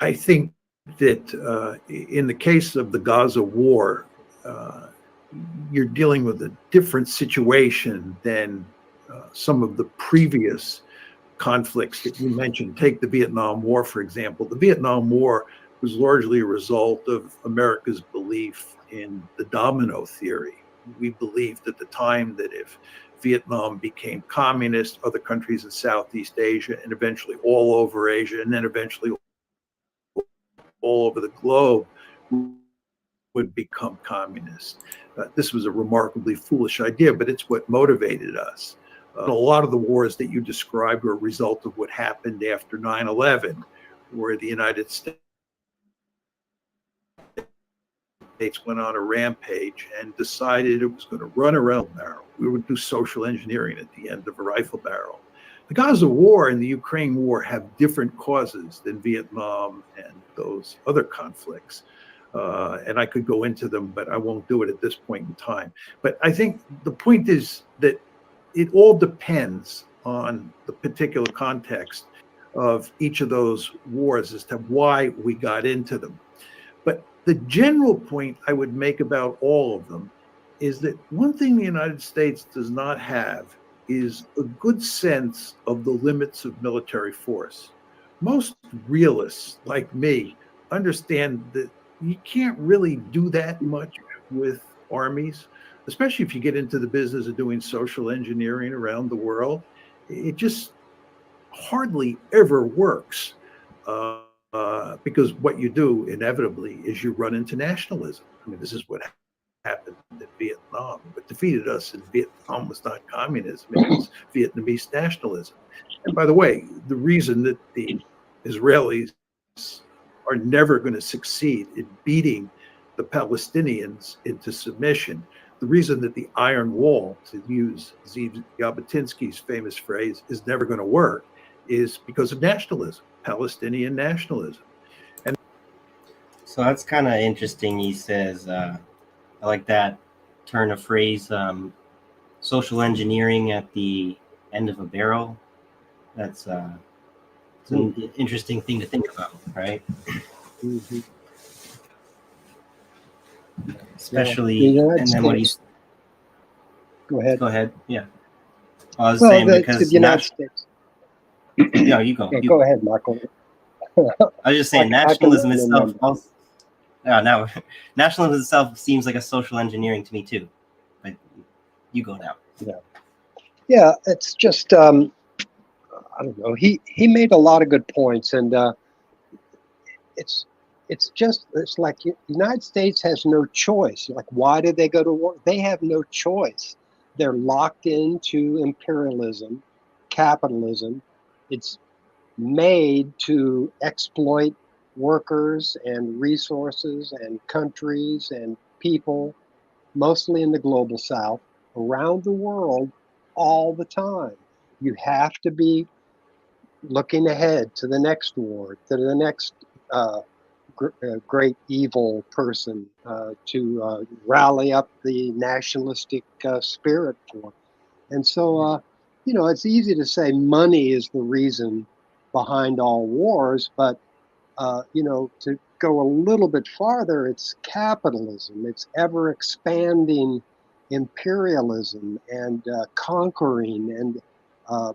I think that in the case of the Gaza war, you're dealing with a different situation than some of the previous conflicts that you mentioned. Take the Vietnam War, for example. The Vietnam War was largely a result of America's belief in the domino theory. We believed at the time that if Vietnam became communist, other countries in Southeast Asia and eventually all over Asia, and then eventually all over the globe would become communist. This was a remarkably foolish idea, but it's what motivated us. A lot of the wars that you described were a result of what happened after 9/11, where the United States went on a rampage and decided it was going to run a rifle barrel. We would do social engineering at the end of a rifle barrel. The Gaza war and the Ukraine war have different causes than Vietnam and those other conflicts. And I could go into them, but I won't do it at this point in time. But I think the point is that it all depends on the particular context of each of those wars as to why we got into them. But the general point I would make about all of them is that one thing the United States does not have is a good sense of the limits of military force. Most realists like me understand that you can't really do that much with armies, especially if you get into the business of doing social engineering around the world. It just hardly ever works. Because what you do inevitably is you run into nationalism. I mean, this is what happened in Vietnam. What defeated us in Vietnam was not communism, it was Vietnamese nationalism. And by the way, the reason that the Israelis are never going to succeed in beating the Palestinians into submission, the reason that the Iron Wall, to use Zeev Jabotinsky's famous phrase, is never going to work, is because of nationalism, Palestinian nationalism. And so that's kind of interesting. He says, I like that turn of phrase, social engineering at the end of a barrel. That's it's an interesting thing to think about, right? Mm-hmm. Especially, Yeah, and then what he's. Go ahead. Go ahead. Yeah. I was saying because the United States. Yeah, you go. Yeah, go ahead, Michael. I was just saying nationalism itself. Also, now, nationalism itself seems like a social engineering to me too. But you go now. Yeah, it's just I don't know. He made a lot of good points, and it's like the United States has no choice. Like, why did they go to war? They have no choice. They're locked into imperialism, capitalism. It's made to exploit workers and resources and countries and people, mostly in the global south, around the world all the time. You have to be looking ahead to the next war, to the next great evil person to rally up the nationalistic spirit for. And so, it's easy to say money is the reason behind all wars, but, to go a little bit farther, it's capitalism, it's ever expanding imperialism and conquering. And uh,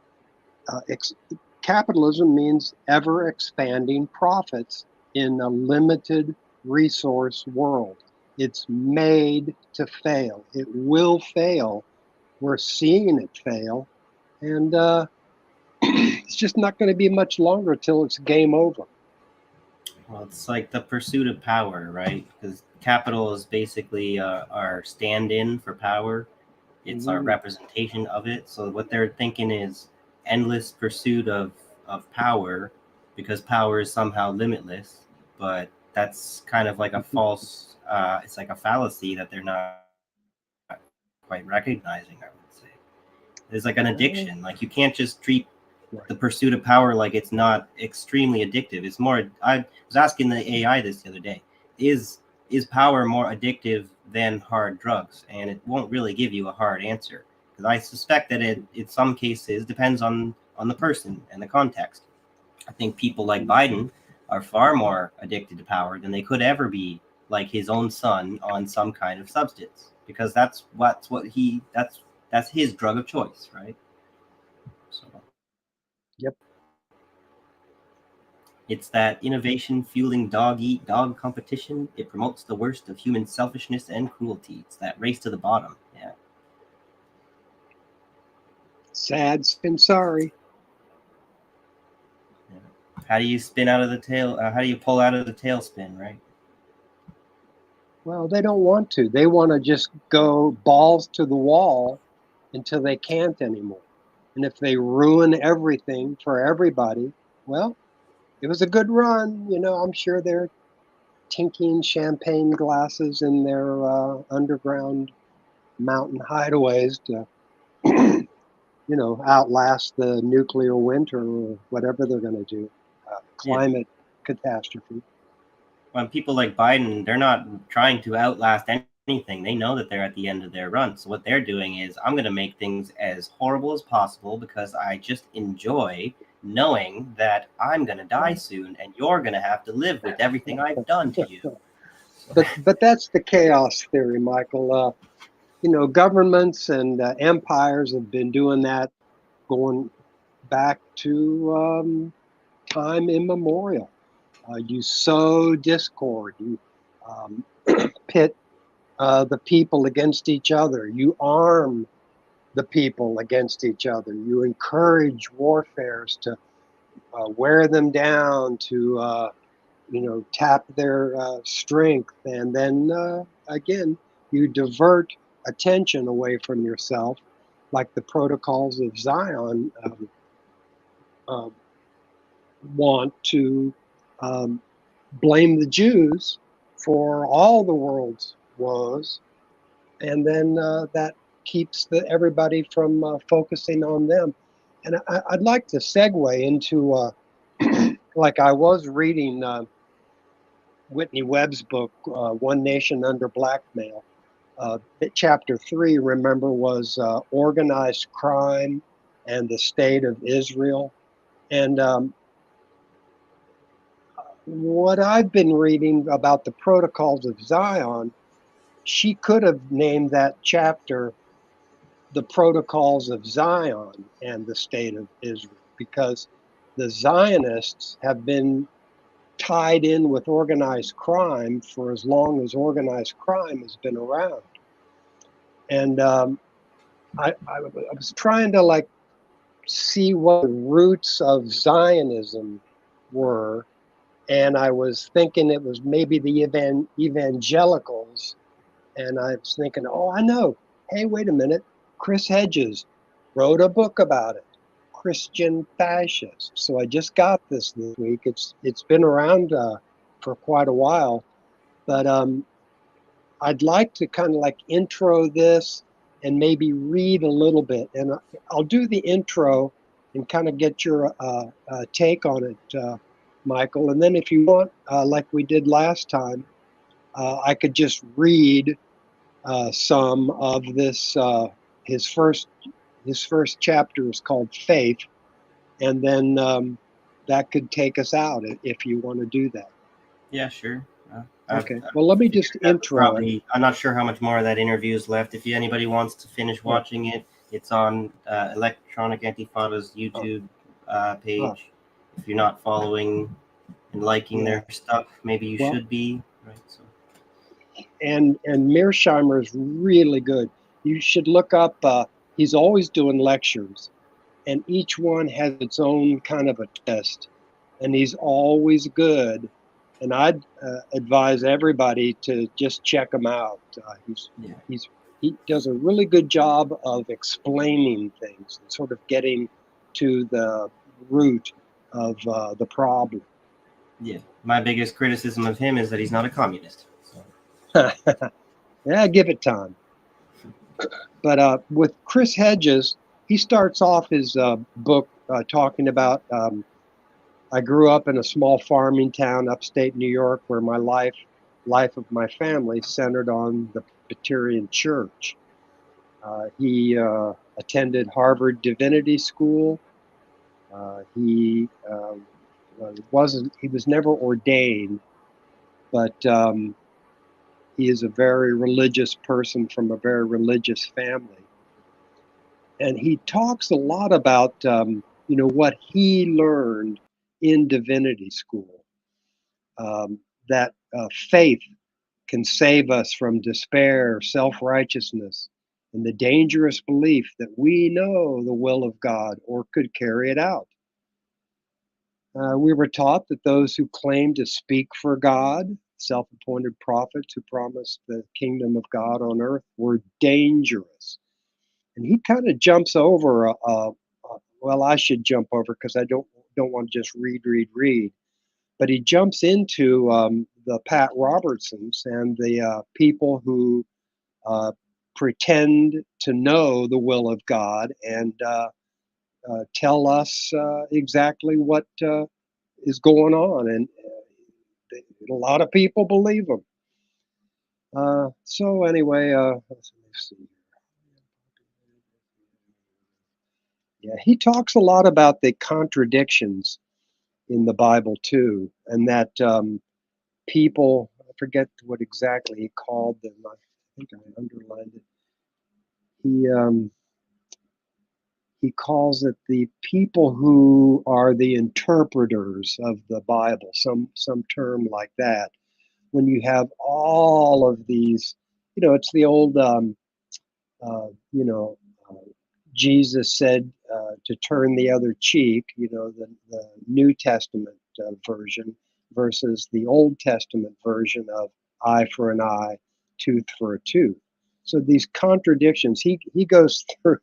capitalism means ever expanding profits in a limited resource world. It's made to fail. It will fail. We're seeing it fail. And it's just not going to be much longer till it's game over. Well, it's like the pursuit of power, right? Because capital is basically our stand-in for power. It's our representation of it. So what they're thinking is endless pursuit of power, because power is somehow limitless. But that's kind of like a false. It's like a fallacy that they're not quite recognizing, I would say. There's like an addiction. Like, you can't just treat the pursuit of power like it's not extremely addictive. It's more. I was asking the AI this the other day. Is power more addictive than hard drugs? And it won't really give you a hard answer, because I suspect that it in some cases depends on the person and the context. I think people like Biden are far more addicted to power than they could ever be, like his own son, on some kind of substance, because that's his drug of choice, right? So. Yep. It's that innovation fueling dog-eat-dog competition. It promotes the worst of human selfishness and cruelty. It's that race to the bottom. Yeah. Sad and sorry. Yeah. How do you spin out of the tail? How do you pull out of the tailspin, right? Well, they don't want to. They want to just go balls to the wall until they can't anymore. And if they ruin everything for everybody, well, it was a good run. I'm sure they're tinking champagne glasses in their underground mountain hideaways to, outlast the nuclear winter or whatever they're going to do. Climate catastrophe. When people like Biden, they're not trying to outlast anything. They know that they're at the end of their run. So what they're doing is, I'm going to make things as horrible as possible because I just enjoy knowing that I'm going to die soon and you're going to have to live with everything I've done to you. but that's the chaos theory, Michael. You know, governments and empires have been doing that going back to time immemorial. You sow discord. You um, pit the people against each other. You arm the people against each other. You encourage warfares to wear them down, to tap their strength, and then again you divert attention away from yourself, like the protocols of Zion uh, want to um, blame the Jews for all the world's woes, and then that keeps everybody from focusing on them. And I'd like to segue into, like I was reading Whitney Webb's book, One Nation Under Blackmail. Chapter 3, remember, was organized crime and the state of Israel. And what I've been reading about the protocols of Zion, she could have named that chapter The Protocols of Zion and the State of Israel, because the Zionists have been tied in with organized crime for as long as organized crime has been around. And I was trying to like see what the roots of Zionism were, and I was thinking it was maybe the evangelicals, and I was thinking, oh, I know. Hey, wait a minute. Chris Hedges wrote a book about it, Christian Fascist. So I just got this week. It's been around for quite a while, but I'd like to kind of like intro this and maybe read a little bit. And I'll do the intro and kind of get your take on it, Michael. And then if you want, like we did last time, I could just read some of this. His first chapter is called Faith, and then that could take us out if you want to do that. Yeah, sure. Okay. Well, let me just intro it. I'm not sure how much more of that interview is left. If anybody wants to finish watching it, it's on Electronic Antifada's YouTube page. If you're not following and liking their stuff, maybe you should be. Right. So. And Mearsheimer is really good. You should look up. He's always doing lectures, and each one has its own kind of a twist, and he's always good. And I'd advise everybody to just check him out. He does a really good job of explaining things and sort of getting to the root of the problem. Yeah, my biggest criticism of him is that he's not a communist. So. Yeah, give it time. But with Chris Hedges, he starts off his book talking about I grew up in a small farming town upstate New York where my life of my family centered on the Presbyterian Church. He attended Harvard Divinity School. He was never ordained, but he is a very religious person from a very religious family. And he talks a lot about what he learned in divinity school, that faith can save us from despair, self-righteousness, and the dangerous belief that we know the will of God or could carry it out. We were taught that those who claim to speak for God, self-appointed prophets who promised the kingdom of God on earth, were dangerous. And he kind of jumps over. Well, I should jump over because I don't want to just read. But he jumps into the Pat Robertsons and the people who pretend to know the will of God and tell us exactly what is going on, and a lot of people believe them. So anyway, let's see. Yeah, he talks a lot about the contradictions in the Bible too, and that people forget what exactly he called them. I think I underlined it. He calls it the people who are the interpreters of the Bible, some term like that. When you have all of these, it's the old, uh, you know, uh, Jesus said to turn the other cheek, the New Testament version versus the Old Testament version of eye for an eye, tooth for a tooth. So these contradictions, he goes through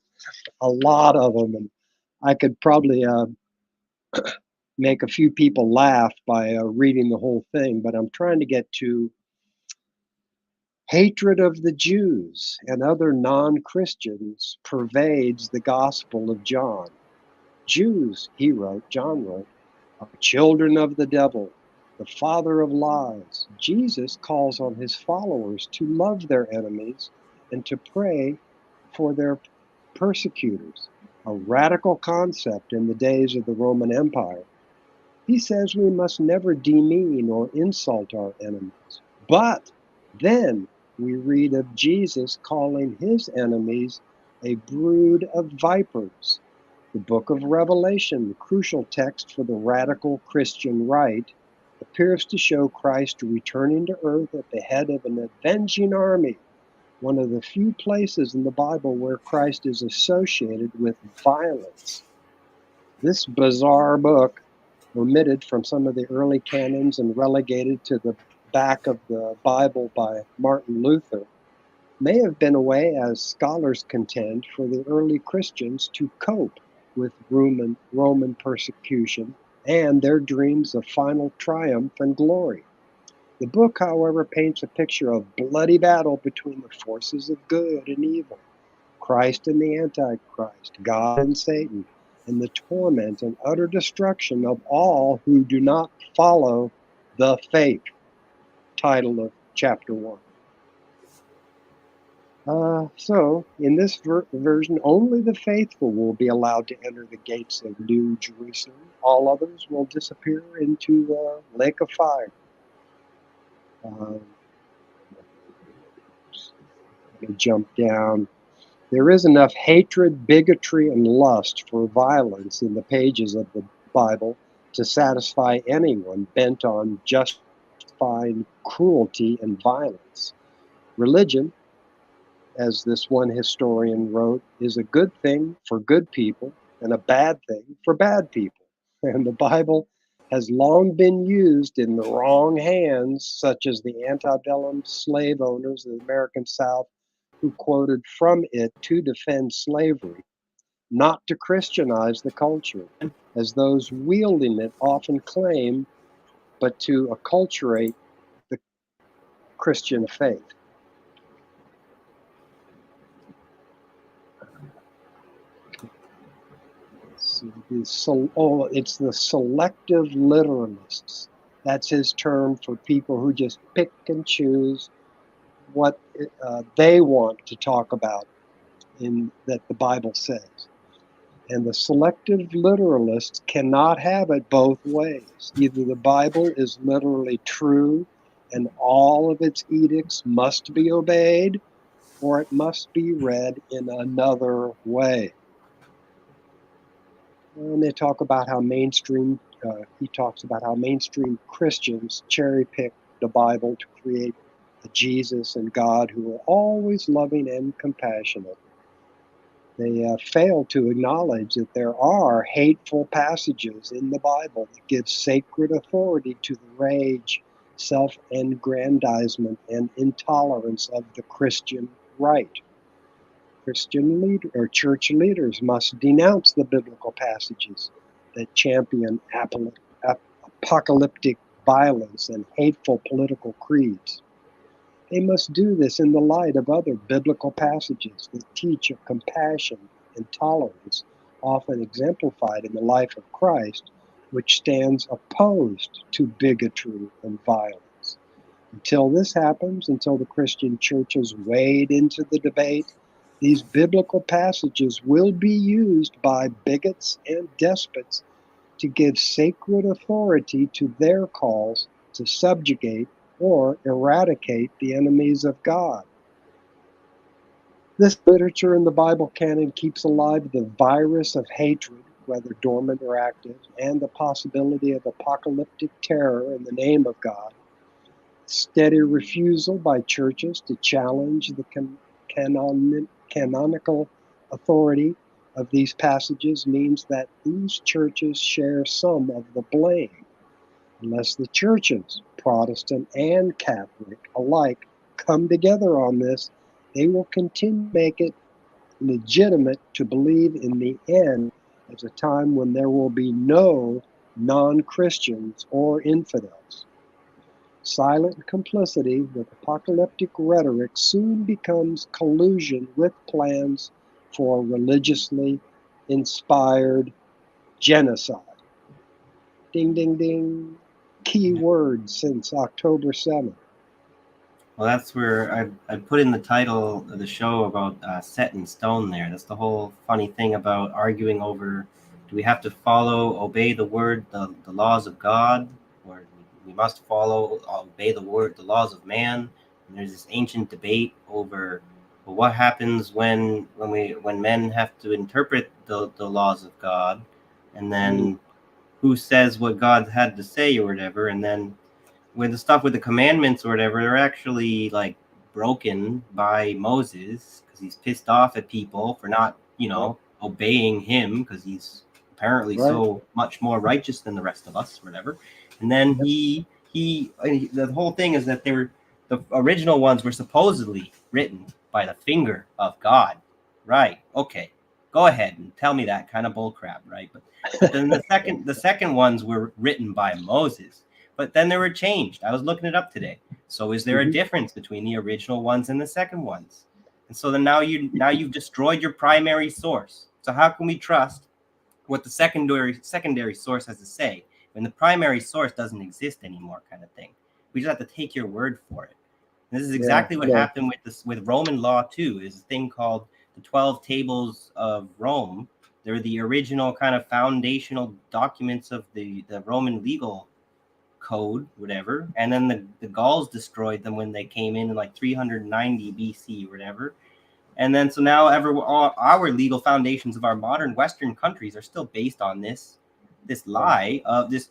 a lot of them, and I could probably make a few people laugh by reading the whole thing, but I'm trying to get to hatred of the Jews and other non-Christians pervades the Gospel of John. Jews, John wrote, are children of the devil, the father of lies. Jesus calls on his followers to love their enemies and to pray for their persecutors, a radical concept in the days of the Roman Empire. He says we must never demean or insult our enemies. But then we read of Jesus calling his enemies a brood of vipers. The book of Revelation, the crucial text for the radical Christian right, appears to show Christ returning to earth at the head of an avenging army, one of the few places in the Bible where Christ is associated with violence. This bizarre book, omitted from some of the early canons and relegated to the back of the Bible by Martin Luther, may have been a way, as scholars contend, for the early Christians to cope with Roman persecution and their dreams of final triumph and glory. The book, however, paints a picture of bloody battle between the forces of good and evil, Christ and the Antichrist, God and Satan, and the torment and utter destruction of all who do not follow the faith. Title of chapter 1. So, in this version, only the faithful will be allowed to enter the gates of New Jerusalem. All others will disappear into the lake of fire. Let me jump down. There is enough hatred, bigotry, and lust for violence in the pages of the Bible to satisfy anyone bent on justifying cruelty and violence. Religion, as this one historian wrote, is a good thing for good people and a bad thing for bad people. And the Bible has long been used in the wrong hands, such as the antebellum slave owners of the American South who quoted from it to defend slavery, not to Christianize the culture, as those wielding it often claim, but to acculturate the Christian faith. It's the selective literalists. That's his term for people who just pick and choose what they want to talk about that the Bible says. And the selective literalists cannot have it both ways. Either the Bible is literally true and all of its edicts must be obeyed, or it must be read in another way. And they talk about how he talks about how mainstream Christians cherry pick the Bible to create a Jesus and God who are always loving and compassionate. They fail to acknowledge that there are hateful passages in the Bible that give sacred authority to the rage, self-aggrandizement, and intolerance of the Christian right. Church leaders must denounce the biblical passages that champion apocalyptic violence and hateful political creeds. They must do this in the light of other biblical passages that teach of compassion and tolerance, often exemplified in the life of Christ, which stands opposed to bigotry and violence. Until this happens, until the Christian churches wade into the debate, these biblical passages will be used by bigots and despots to give sacred authority to their calls to subjugate or eradicate the enemies of God. This literature in the Bible canon keeps alive the virus of hatred, whether dormant or active, and the possibility of apocalyptic terror in the name of God. Steady refusal by churches to challenge the canonical authority of these passages means that these churches share some of the blame. Unless the churches, Protestant and Catholic alike, come together on this, they will continue to make it legitimate to believe in the end as a time when there will be no non-Christians or infidels. Silent complicity with apocalyptic rhetoric soon becomes collusion with plans for religiously inspired genocide. Ding, ding, ding. Key word since October 7th. Well, that's where I put in the title of the show about set in stone there. That's the whole funny thing about arguing over, do we have to obey the word, the laws of God, or we must obey the laws of man? And there's this ancient debate over, well, what happens when men have to interpret the laws of God, and then who says what God had to say or whatever, and then with the stuff with the commandments or whatever, they're actually like broken by Moses because he's pissed off at people for not, obeying him because he's apparently so much more righteous than the rest of us, or whatever. And then the whole thing is that the original ones were supposedly written by the finger of God. Right. Okay. Go ahead and tell me that kind of bullcrap, right? But then the second ones were written by Moses. But then they were changed. I was looking it up today. So is there a difference between the original ones and the second ones? And so then now you've destroyed your primary source. So how can we trust what the secondary source has to say when the primary source doesn't exist anymore, kind of thing? We just have to take your word for it. And this is exactly what happened with Roman law too. Is a thing called the 12 Tables of Rome. They're the original kind of foundational documents of the Roman legal code, whatever, and then the Gauls destroyed them when they came in like 390 BC or whatever. And then so now our legal foundations of our modern Western countries are still based on this lie of this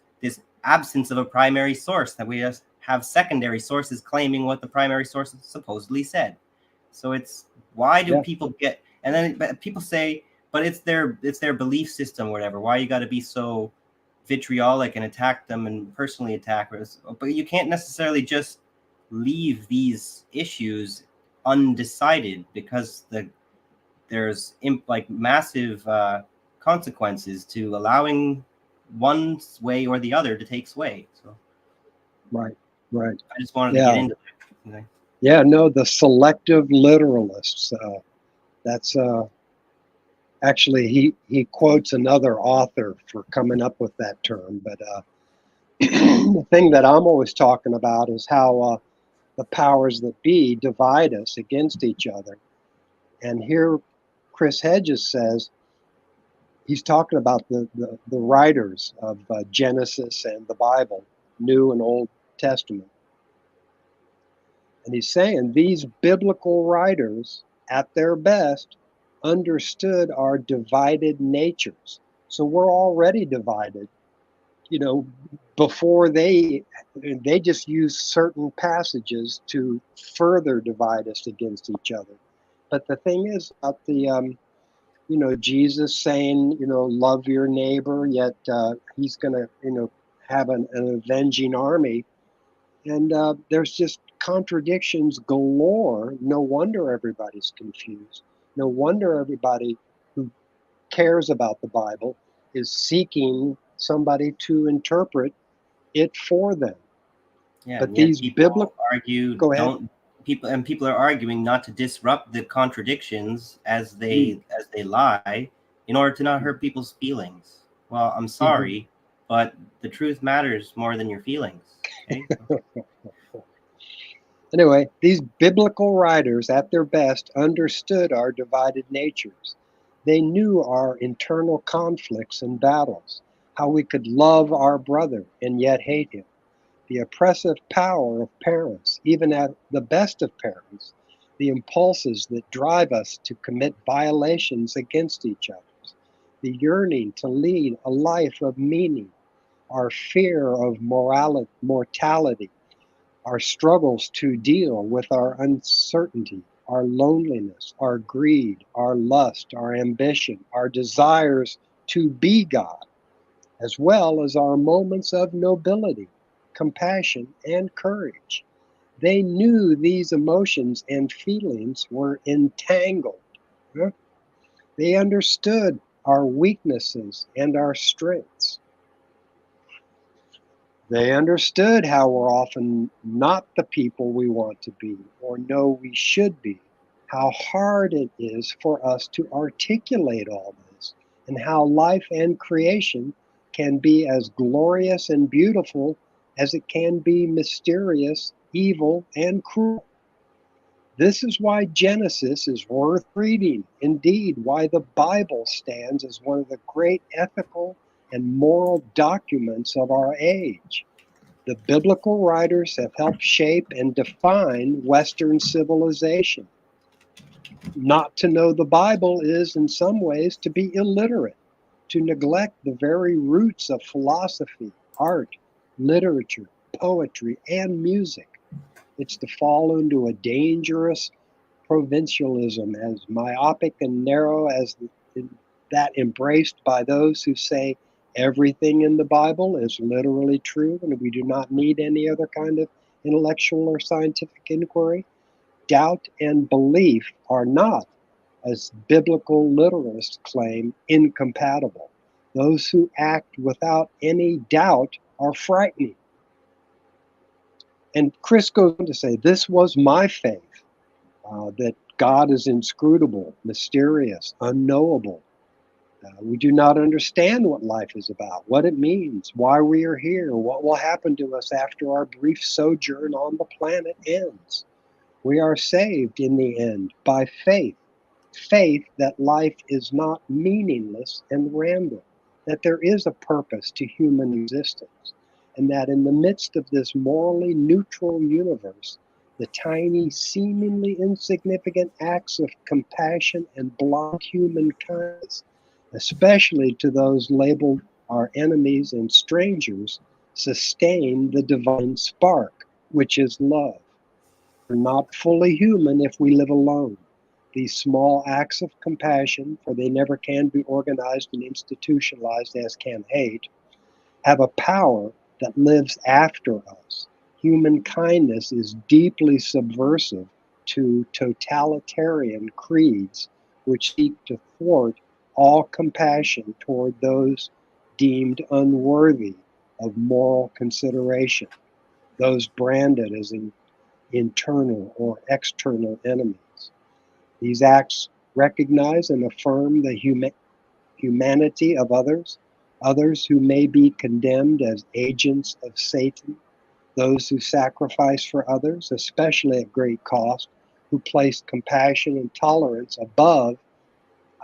absence of a primary source, that we just have secondary sources claiming what the primary source supposedly said. So it's why do people get, and then people say, but it's their belief system, whatever. Why you got to be so vitriolic and attack them and personally attack us? But you can't necessarily just leave these issues undecided, because there's massive consequences to allowing one way or the other to take sway. So Right. I just wanted to get into that. Yeah, no, the selective literalists. That's actually he quotes another author for coming up with that term. But the thing that I'm always talking about is how the powers that be divide us against each other. And here Chris Hedges says he's talking about the writers of Genesis and the Bible, New and Old Testament. And he's saying these biblical writers, at their best, understood our divided natures. So we're already divided. Before they just use certain passages to further divide us against each other. But the thing is about the, Jesus saying, love your neighbor, yet he's going to, have an avenging army. And there's just contradictions galore. No wonder everybody's confused. No wonder everybody who cares about the Bible is seeking somebody to interpret it for them. Yeah, but these biblical argue. Go ahead. People are arguing not to disrupt the contradictions as they lie, in order to not hurt people's feelings. Well, I'm sorry, but the truth matters more than your feelings. Okay? Anyway, these biblical writers, at their best, understood our divided natures. They knew our internal conflicts and battles, how we could love our brother and yet hate him, the oppressive power of parents, even at the best of parents, the impulses that drive us to commit violations against each other, the yearning to lead a life of meaning, our fear of mortality, our struggles to deal with our uncertainty, our loneliness, our greed, our lust, our ambition, our desires to be God, as well as our moments of nobility, compassion, and courage. They knew these emotions and feelings were entangled. Huh? They understood our weaknesses and our strengths. They understood how we're often not the people we want to be or know we should be, how hard it is for us to articulate all this, and how life and creation can be as glorious and beautiful as it can be mysterious, evil, and cruel. This is why Genesis is worth reading. Indeed, why the Bible stands as one of the great ethical and moral documents of our age. The biblical writers have helped shape and define Western civilization. Not to know the Bible is, in some ways, to be illiterate, to neglect the very roots of philosophy, art, literature, poetry, and music. It's to fall into a dangerous provincialism, as myopic and narrow as that embraced by those who say everything in the Bible is literally true and we do not need any other kind of intellectual or scientific inquiry. Doubt and belief are not, as biblical literalists claim, incompatible. Those who act without any doubt are frightening. And Chris goes on to say, this was my faith, that God is inscrutable, mysterious, unknowable. We do not understand what life is about, what it means, why we are here, what will happen to us after our brief sojourn on the planet ends. We are saved in the end by faith. Faith that life is not meaningless and random, that there is a purpose to human existence, and that in the midst of this morally neutral universe, the tiny, seemingly insignificant acts of compassion and blind human kindness, especially to those labeled our enemies and strangers, sustain the divine spark, which is love. We're not fully human if we live alone. These small acts of compassion, for they never can be organized and institutionalized as can hate, have a power that lives after us. Human kindness is deeply subversive to totalitarian creeds which seek to thwart all compassion toward those deemed unworthy of moral consideration, those branded as internal or external enemies. These acts recognize and affirm the humanity of others, others who may be condemned as agents of Satan, those who sacrifice for others, especially at great cost, who place compassion and tolerance above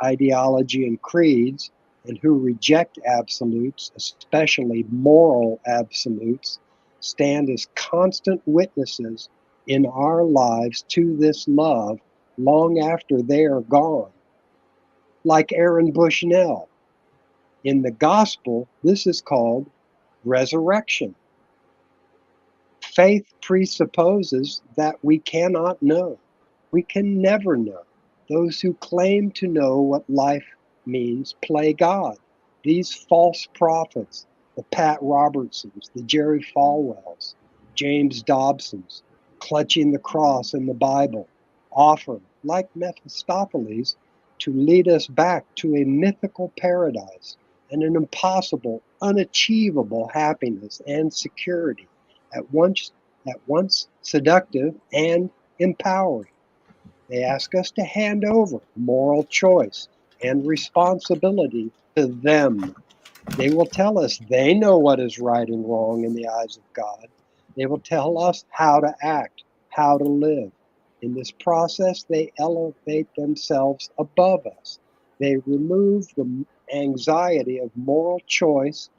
ideology and creeds, and who reject absolutes, especially moral absolutes, stand as constant witnesses in our lives to this love long after they are gone. Like Aaron Bushnell. In the gospel, this is called resurrection. Faith presupposes that we cannot know. We can never know. Those who claim to know what life means play God. These false prophets, the Pat Robertsons, the Jerry Falwells, James Dobsons, clutching the cross in the Bible, offer, like Mephistopheles, to lead us back to a mythical paradise and an impossible, unachievable happiness and security, at once seductive and empowering. They ask us to hand over moral choice and responsibility to them. They will tell us they know what is right and wrong in the eyes of God. They will tell us how to act, how to live. In this process, they elevate themselves above us. They remove the anxiety of moral choice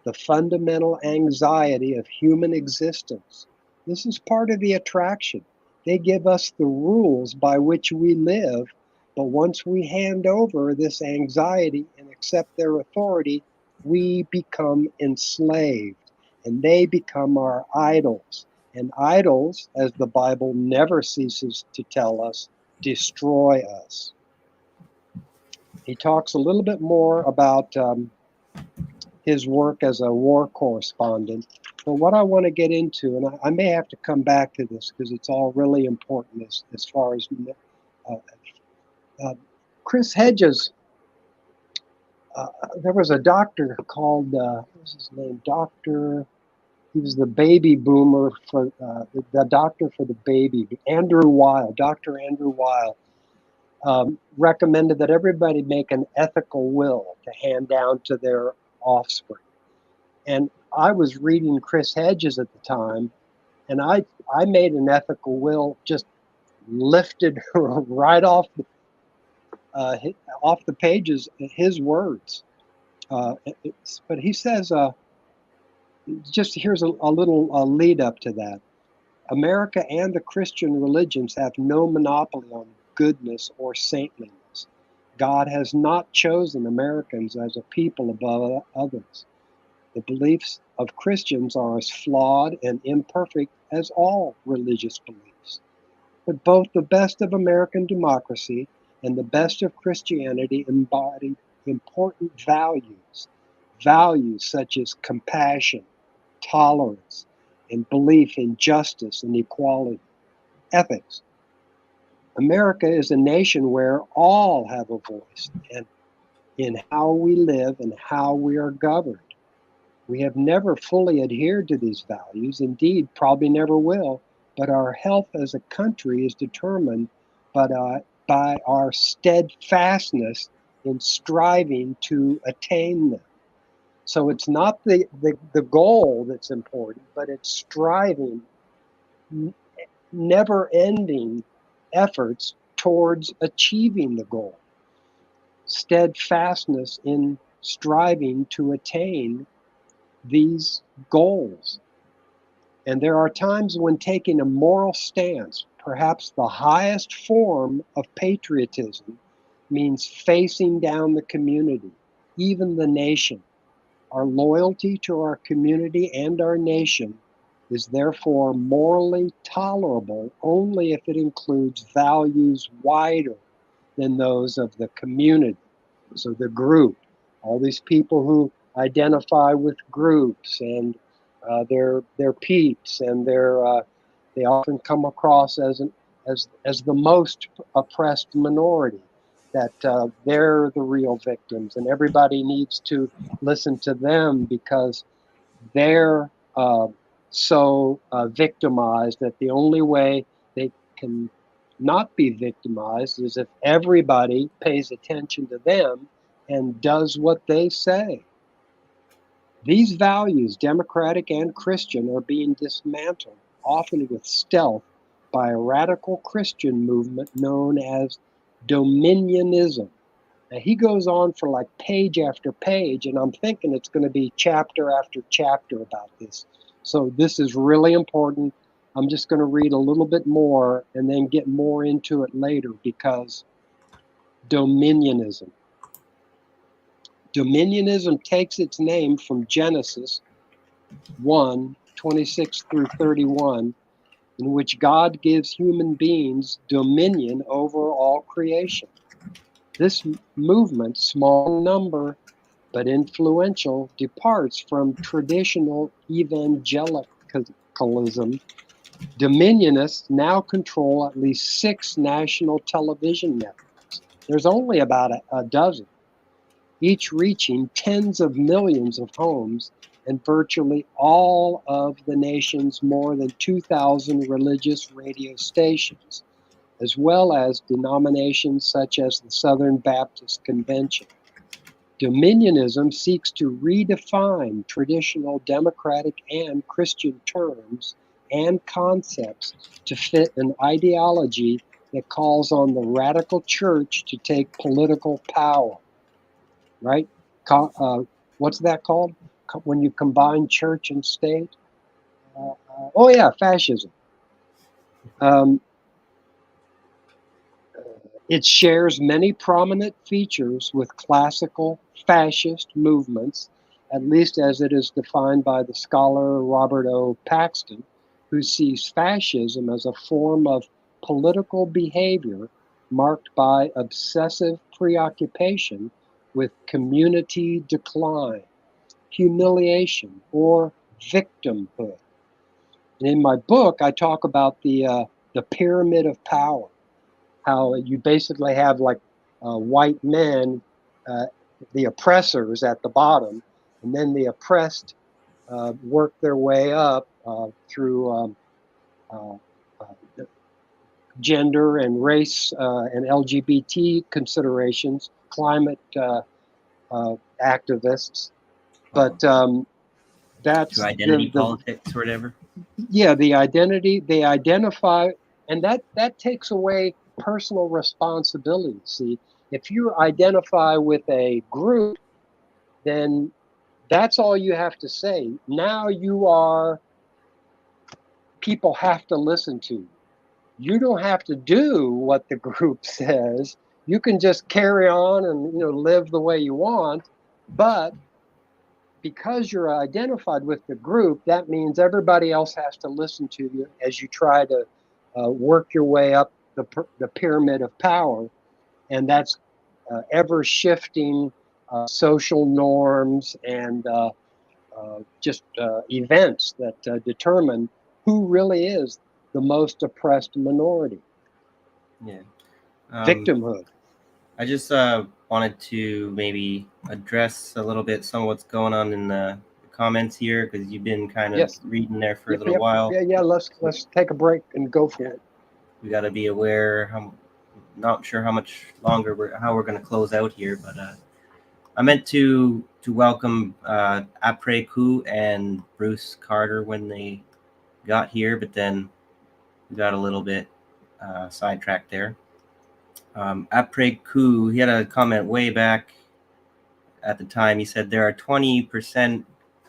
the fundamental anxiety of human existence. This is part of the attraction. They give us the rules by which we live, but once we hand over this anxiety and accept their authority, we become enslaved, and they become our idols. And idols, as the Bible never ceases to tell us, destroy us. He talks a little bit more about his work as a war correspondent. But what I want to get into, and I may have to come back to this because it's all really important as far as Chris Hedges. There was a doctor called, what was his name? He was the baby boomer for the doctor for the baby, Andrew Weil. Dr. Andrew Weil recommended that everybody make an ethical will to hand down to their offspring. And I was reading Chris Hedges at the time, and I made an ethical will, just lifted right off the pages, his words. But he says, just here's a little lead up to that. America and the Christian religions have no monopoly on goodness or saintliness. God has not chosen Americans as a people above others. The beliefs of Christians are as flawed and imperfect as all religious beliefs. But both the best of American democracy and the best of Christianity embody important values. Values such as compassion, tolerance, and belief in justice and equality. Ethics. America is a nation where all have a voice and in how we live and how we are governed. We have never fully adhered to these values, indeed, probably never will, but our health as a country is determined by our steadfastness in striving to attain them. So it's not the goal that's important, but it's striving, never-ending efforts towards achieving the goal. Steadfastness in striving to attain these goals. And there are times when taking a moral stance, perhaps the highest form of patriotism, means facing down the community, even the nation. Our loyalty to our community and our nation is therefore morally tolerable only if it includes values wider than those of the community. So the group, all these people who identify with groups and they're peeps, and they often come across as the most oppressed minority, that they're the real victims, and everybody needs to listen to them because they're so victimized that the only way they can not be victimized is if everybody pays attention to them and does what they say. These values, democratic and Christian, are being dismantled, often with stealth, by a radical Christian movement known as dominionism. Now, he goes on for like page after page, and I'm thinking it's going to be chapter after chapter about this. So this is really important. I'm just going to read a little bit more and then get more into it later, because dominionism. Dominionism takes its name from Genesis 1:26 through 31, in which God gives human beings dominion over all creation. This movement, small in number but influential, departs from traditional evangelicalism. Dominionists now control at least 6 national television networks. There's only about a dozen, each reaching tens of millions of homes and virtually all of the nation's more than 2,000 religious radio stations, as well as denominations such as the Southern Baptist Convention. Dominionism seeks to redefine traditional democratic and Christian terms and concepts to fit an ideology that calls on the radical church to take political power. Right? What's that called? when you combine church and state. Oh yeah, fascism. It shares many prominent features with classical fascist movements, at least as it is defined by the scholar Robert O. Paxton, who sees fascism as a form of political behavior marked by obsessive preoccupation with community decline, humiliation, or victimhood. And in my book, I talk about the pyramid of power, how you basically have like white men, the oppressors at the bottom, and then the oppressed work their way up through gender and race and LGBT considerations, climate activists. But that's To identity politics or whatever. Yeah, the identity, they identify, and that takes away personal responsibility. See, if you identify with a group, then that's all you have to say. Now you are, people have to listen to you. You don't have to do what the group says. You can just carry on and live the way you want, but because you're identified with the group, that means everybody else has to listen to you as you try to work your way up the pyramid of power. And that's ever shifting social norms and just events that determine who really is the most oppressed minority. Yeah. Victimhood. I just wanted to maybe address a little bit some of what's going on in the comments here, because you've been kind of reading there for a little while. Yeah. Let's take a break and go for it. We got to be aware. Not sure how much longer how we're going to close out here, but I meant to welcome Après Coup and Bruce Carter when they got here, but then we got a little bit sidetracked there. Après Coup, he had a comment way back at the time. He said there are 20%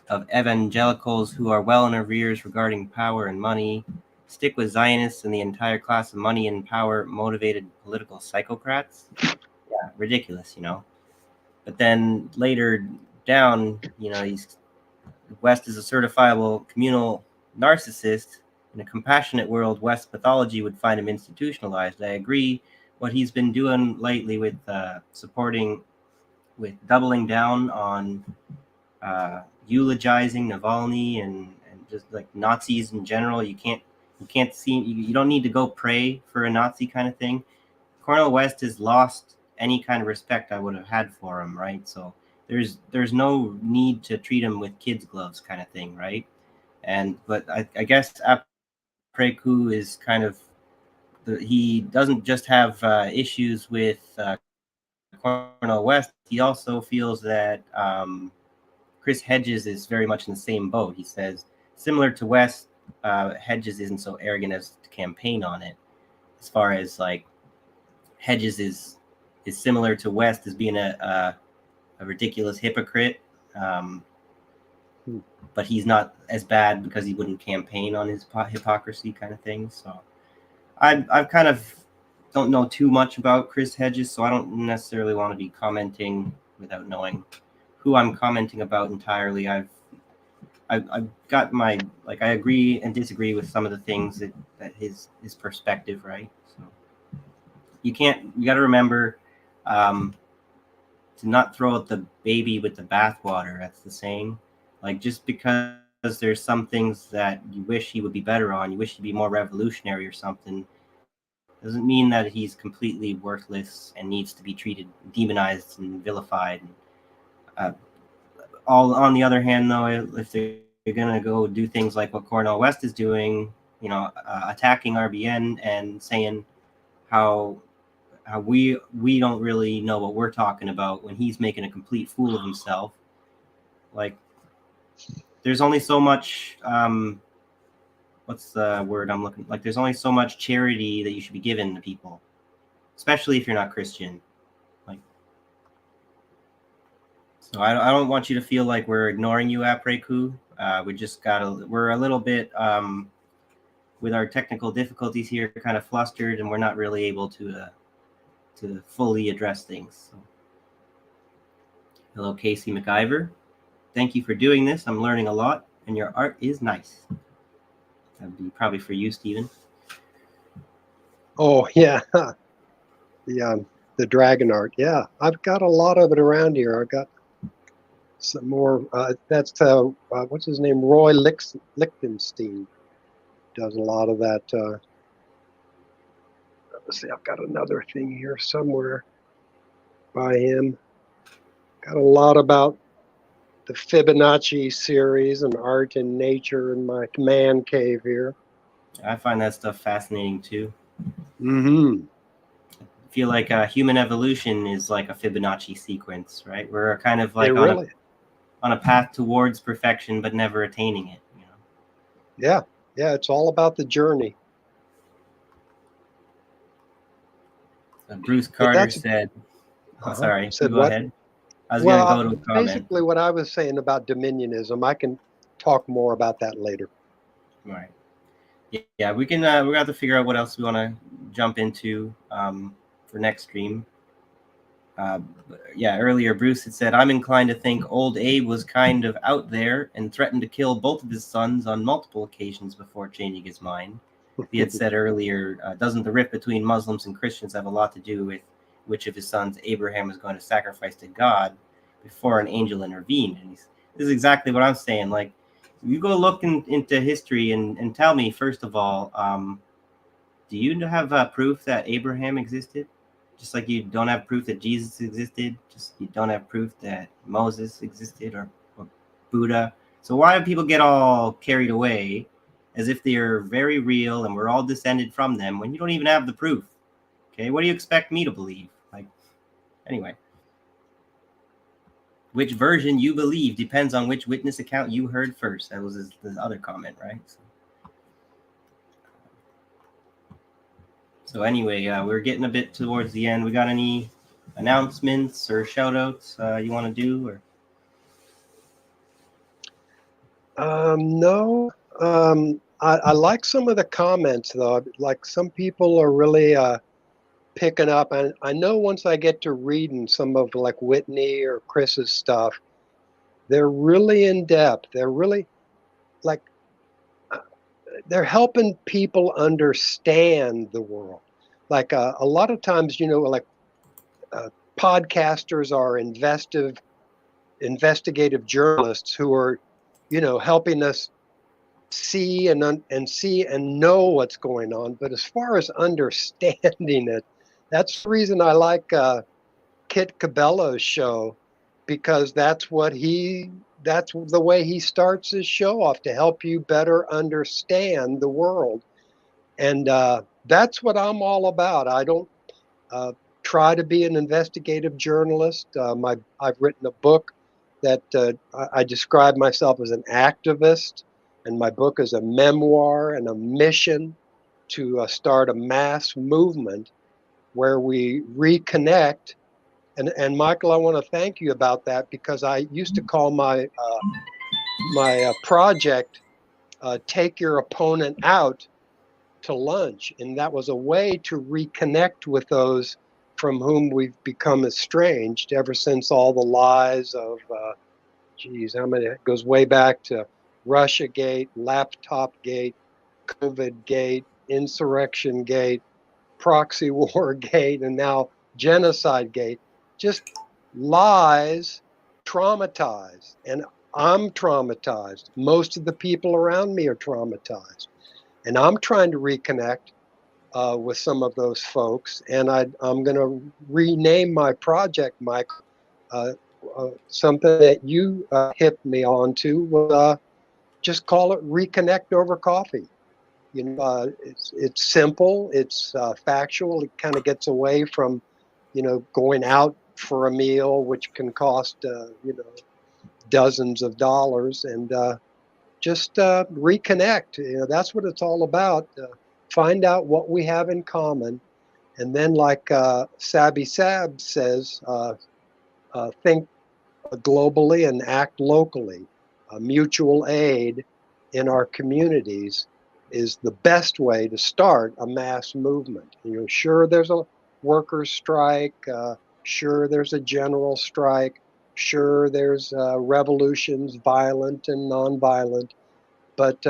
of evangelicals who are well in arrears regarding power and money. Stick with Zionists and the entire class of money and power motivated political psychocrats. Yeah, ridiculous, But then later down, West is a certifiable communal narcissist. In a compassionate world, West pathology would find him institutionalized. I agree. What he's been doing lately with doubling down on eulogizing Navalny and just like Nazis in general. You don't need to go pray for a Nazi kind of thing. Cornel West has lost any kind of respect I would have had for him, right? So there's no need to treat him with kids' gloves kind of thing, right? But I guess Après Coup is kind of he doesn't just have issues with Cornel West. He also feels that Chris Hedges is very much in the same boat. He says, similar to West, Hedges isn't so arrogant as to campaign on it. As far as like Hedges is similar to West as being a ridiculous hypocrite, but he's not as bad because he wouldn't campaign on his hypocrisy kind of thing. So I've kind of don't know too much about Chris Hedges, so I don't necessarily want to be commenting without knowing who I'm commenting about entirely. I've got my, like, I agree and disagree with some of the things that his perspective, right? So you got to remember to not throw out the baby with the bathwater. That's the saying. Like, just because there's some things that you wish he would be better on, you wish he'd be more revolutionary or something, doesn't mean that he's completely worthless and needs to be treated, demonized and vilified. All on the other hand, though, if they're gonna go do things like what Cornel West is doing, attacking RBN and saying how we don't really know what we're talking about when he's making a complete fool of himself. Like, there's only so much what's the word I'm looking, like, there's only so much charity that you should be given to people, especially if you're not Christian. Like, So I don't want you to feel like we're ignoring you, Apreku. We're a little bit with our technical difficulties here, kind of flustered, and we're not really able to fully address things. So, hello, Casey McIver. Thank you for doing this. I'm learning a lot, and your art is nice. That'd be probably for you, Stephen. Oh yeah, the dragon art. Yeah, I've got a lot of it around here. I've got some more. That's what's his name? Roy Lichtenstein does a lot of that. Let's see, I've got another thing here somewhere by him. Got a lot about the Fibonacci series and art and nature in my man cave here. I find that stuff fascinating too. Mm-hmm. I feel like human evolution is like a Fibonacci sequence, right? We're kind of like on a path towards perfection, but never attaining it. You know? Yeah, it's all about the journey. Bruce Carter said, sorry, said go what? ahead. I was going to go to a comment. Basically what I was saying about dominionism, I can talk more about that later. Right. Yeah, we can. We're going to have to figure out what else we want to jump into for next stream. Earlier Bruce had said, I'm inclined to think old Abe was kind of out there and threatened to kill both of his sons on multiple occasions before changing his mind. He had said earlier, doesn't the rift between Muslims and Christians have a lot to do with which of his sons Abraham is going to sacrifice to God before an angel intervened? And this is exactly what I'm saying. Like, you go look into history and tell me, first of all, do you have proof that Abraham existed? Just like you don't have proof that Jesus existed, just you don't have proof that Moses existed or Buddha. So why do people get all carried away as if they're very real and we're all descended from them when you don't even have the proof? Okay, what do you expect me to believe? Like, anyway. Which version you believe depends on which witness account you heard first. That was his other comment, right? So anyway, we're getting a bit towards the end. We got any announcements or shout outs you want to do? Or No. I like some of the comments though. Like some people are really picking up, and I know once I get to reading some of like Whitney or Chris's stuff, they're really in depth. They're really like they're helping people understand the world. Like a lot of times, like podcasters are investigative journalists who are, helping us see and know what's going on. But as far as understanding it, that's the reason I like Kit Cabello's show, because that's the way he starts his show off, to help you better understand the world. And that's what I'm all about. I don't try to be an investigative journalist. I've written a book that I describe myself as an activist, and my book is a memoir and a mission to start a mass movement where we reconnect. And Michael, I want to thank you about that, because I used to call my project "Take Your Opponent Out to Lunch," and that was a way to reconnect with those from whom we've become estranged ever since all the lies of, how many? It goes way back to Russiagate, Laptopgate, COVIDgate, Insurrectiongate, Proxy Wargate, and now Genocidegate. Just lies traumatize, and I'm traumatized. Most of the people around me are traumatized, and I'm trying to reconnect with some of those folks. And I'm going to rename my project, Michael. Something that you hit me on to was just call it Reconnect Over Coffee. It's simple, it's factual. It kind of gets away from, going out for a meal, which can cost, dozens of dollars, and just reconnect. That's what it's all about. Find out what we have in common, and then, like Sabby Sab says, think globally and act locally. Mutual aid in our communities is the best way to start a mass movement. Sure, there's a workers' strike. Sure, there's a general strike. Sure, there's revolutions, violent and nonviolent. But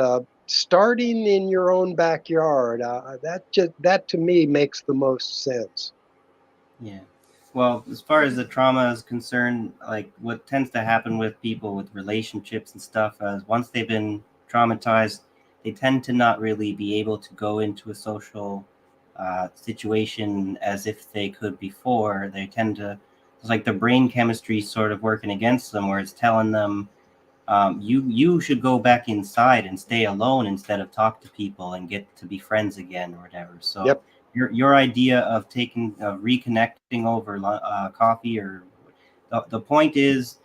starting in your own backyard, that to me makes the most sense. Yeah. Well, as far as the trauma is concerned, like what tends to happen with people with relationships and stuff is once they've been traumatized, they tend to not really be able to go into a social situation as if they could before. They tend to, it's like the brain chemistry sort of working against them, where it's telling them, you should go back inside and stay alone instead of talk to people and get to be friends again or whatever. So Yep. your idea of reconnecting over coffee, or the point is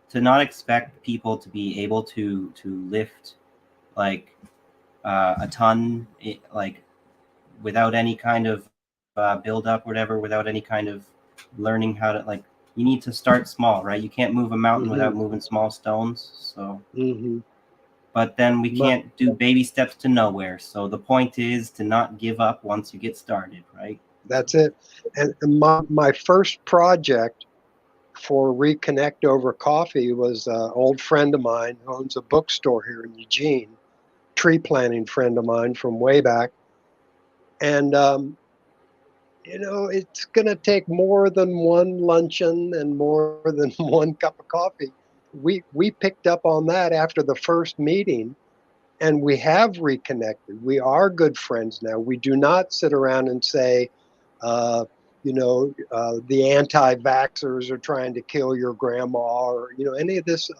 to not expect people to be able to lift like a ton, like without any kind of build up, whatever, without any kind of learning how to, like, you need to start small, right? You can't move a mountain without moving small stones. So, but then we can't do baby steps to nowhere. So the point is to not give up once you get started, right? That's it. And my first project for Reconnect Over Coffee was an old friend of mine who owns a bookstore here in Eugene, tree planting friend of mine from way back. And, it's going to take more than one luncheon and more than one cup of coffee. We picked up on that after the first meeting, and we have reconnected. We are good friends now. We do not sit around and say, the anti-vaxxers are trying to kill your grandma, or any of this,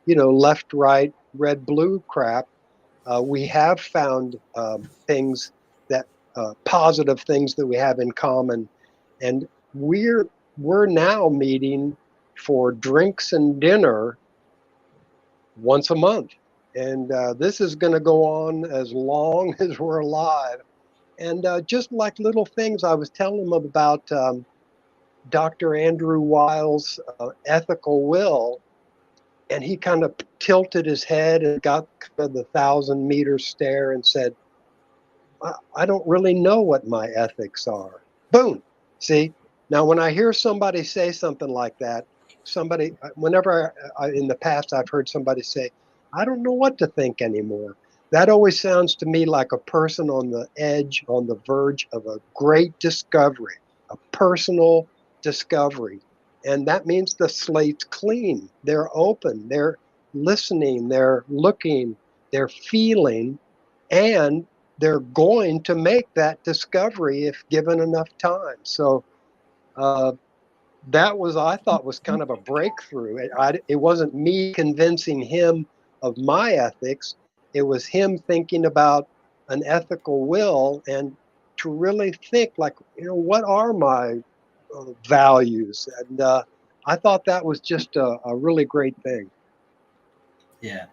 left, right, red, blue crap. We have found things that positive things that we have in common, and we're now meeting for drinks and dinner once a month, and this is going to go on as long as we're alive. And just like little things, I was telling them about Dr. Andrew Weil's ethical will, and he kind of tilted his head and got kind of the 1,000-meter stare and said, I don't really know what my ethics are. Boom. See, now when I hear somebody say something like that, whenever in the past I've heard somebody say, I don't know what to think anymore. That always sounds to me like a person on the edge, on the verge of a great discovery, a personal discovery. And that means the slate's clean. They're open. They're listening. They're looking. They're feeling. And they're going to make that discovery if given enough time. So that was, I thought, was kind of a breakthrough. It wasn't me convincing him of my ethics. It was him thinking about an ethical will and to really think like, what are my values? And I thought that was just a really great thing. Yeah.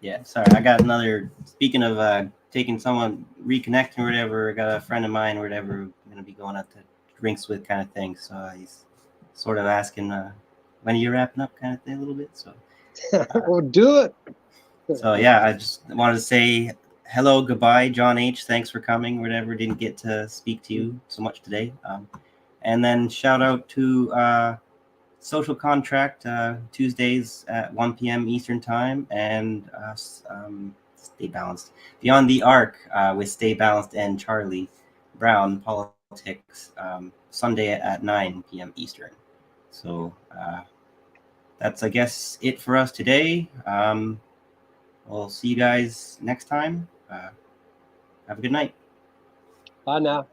Yeah. Sorry, I got another. Speaking of taking someone, reconnecting or whatever, I got a friend of mine or whatever I'm going to be going out to drinks with, kind of thing. So he's sort of asking when are you wrapping up, kind of thing, a little bit. So Well, do it. So yeah, I just wanted to say hello, goodbye, John H. Thanks for coming. Whatever, didn't get to speak to you so much today. And then shout out to Social Contract Tuesdays at 1 p.m. Eastern Time, and Stay Balanced Beyond the Arc with Stay Balanced and Charlie Brown Politics Sunday at 9 p.m. Eastern. So that's, I guess, it for us today. We'll see you guys next time. Have a good night. Bye now.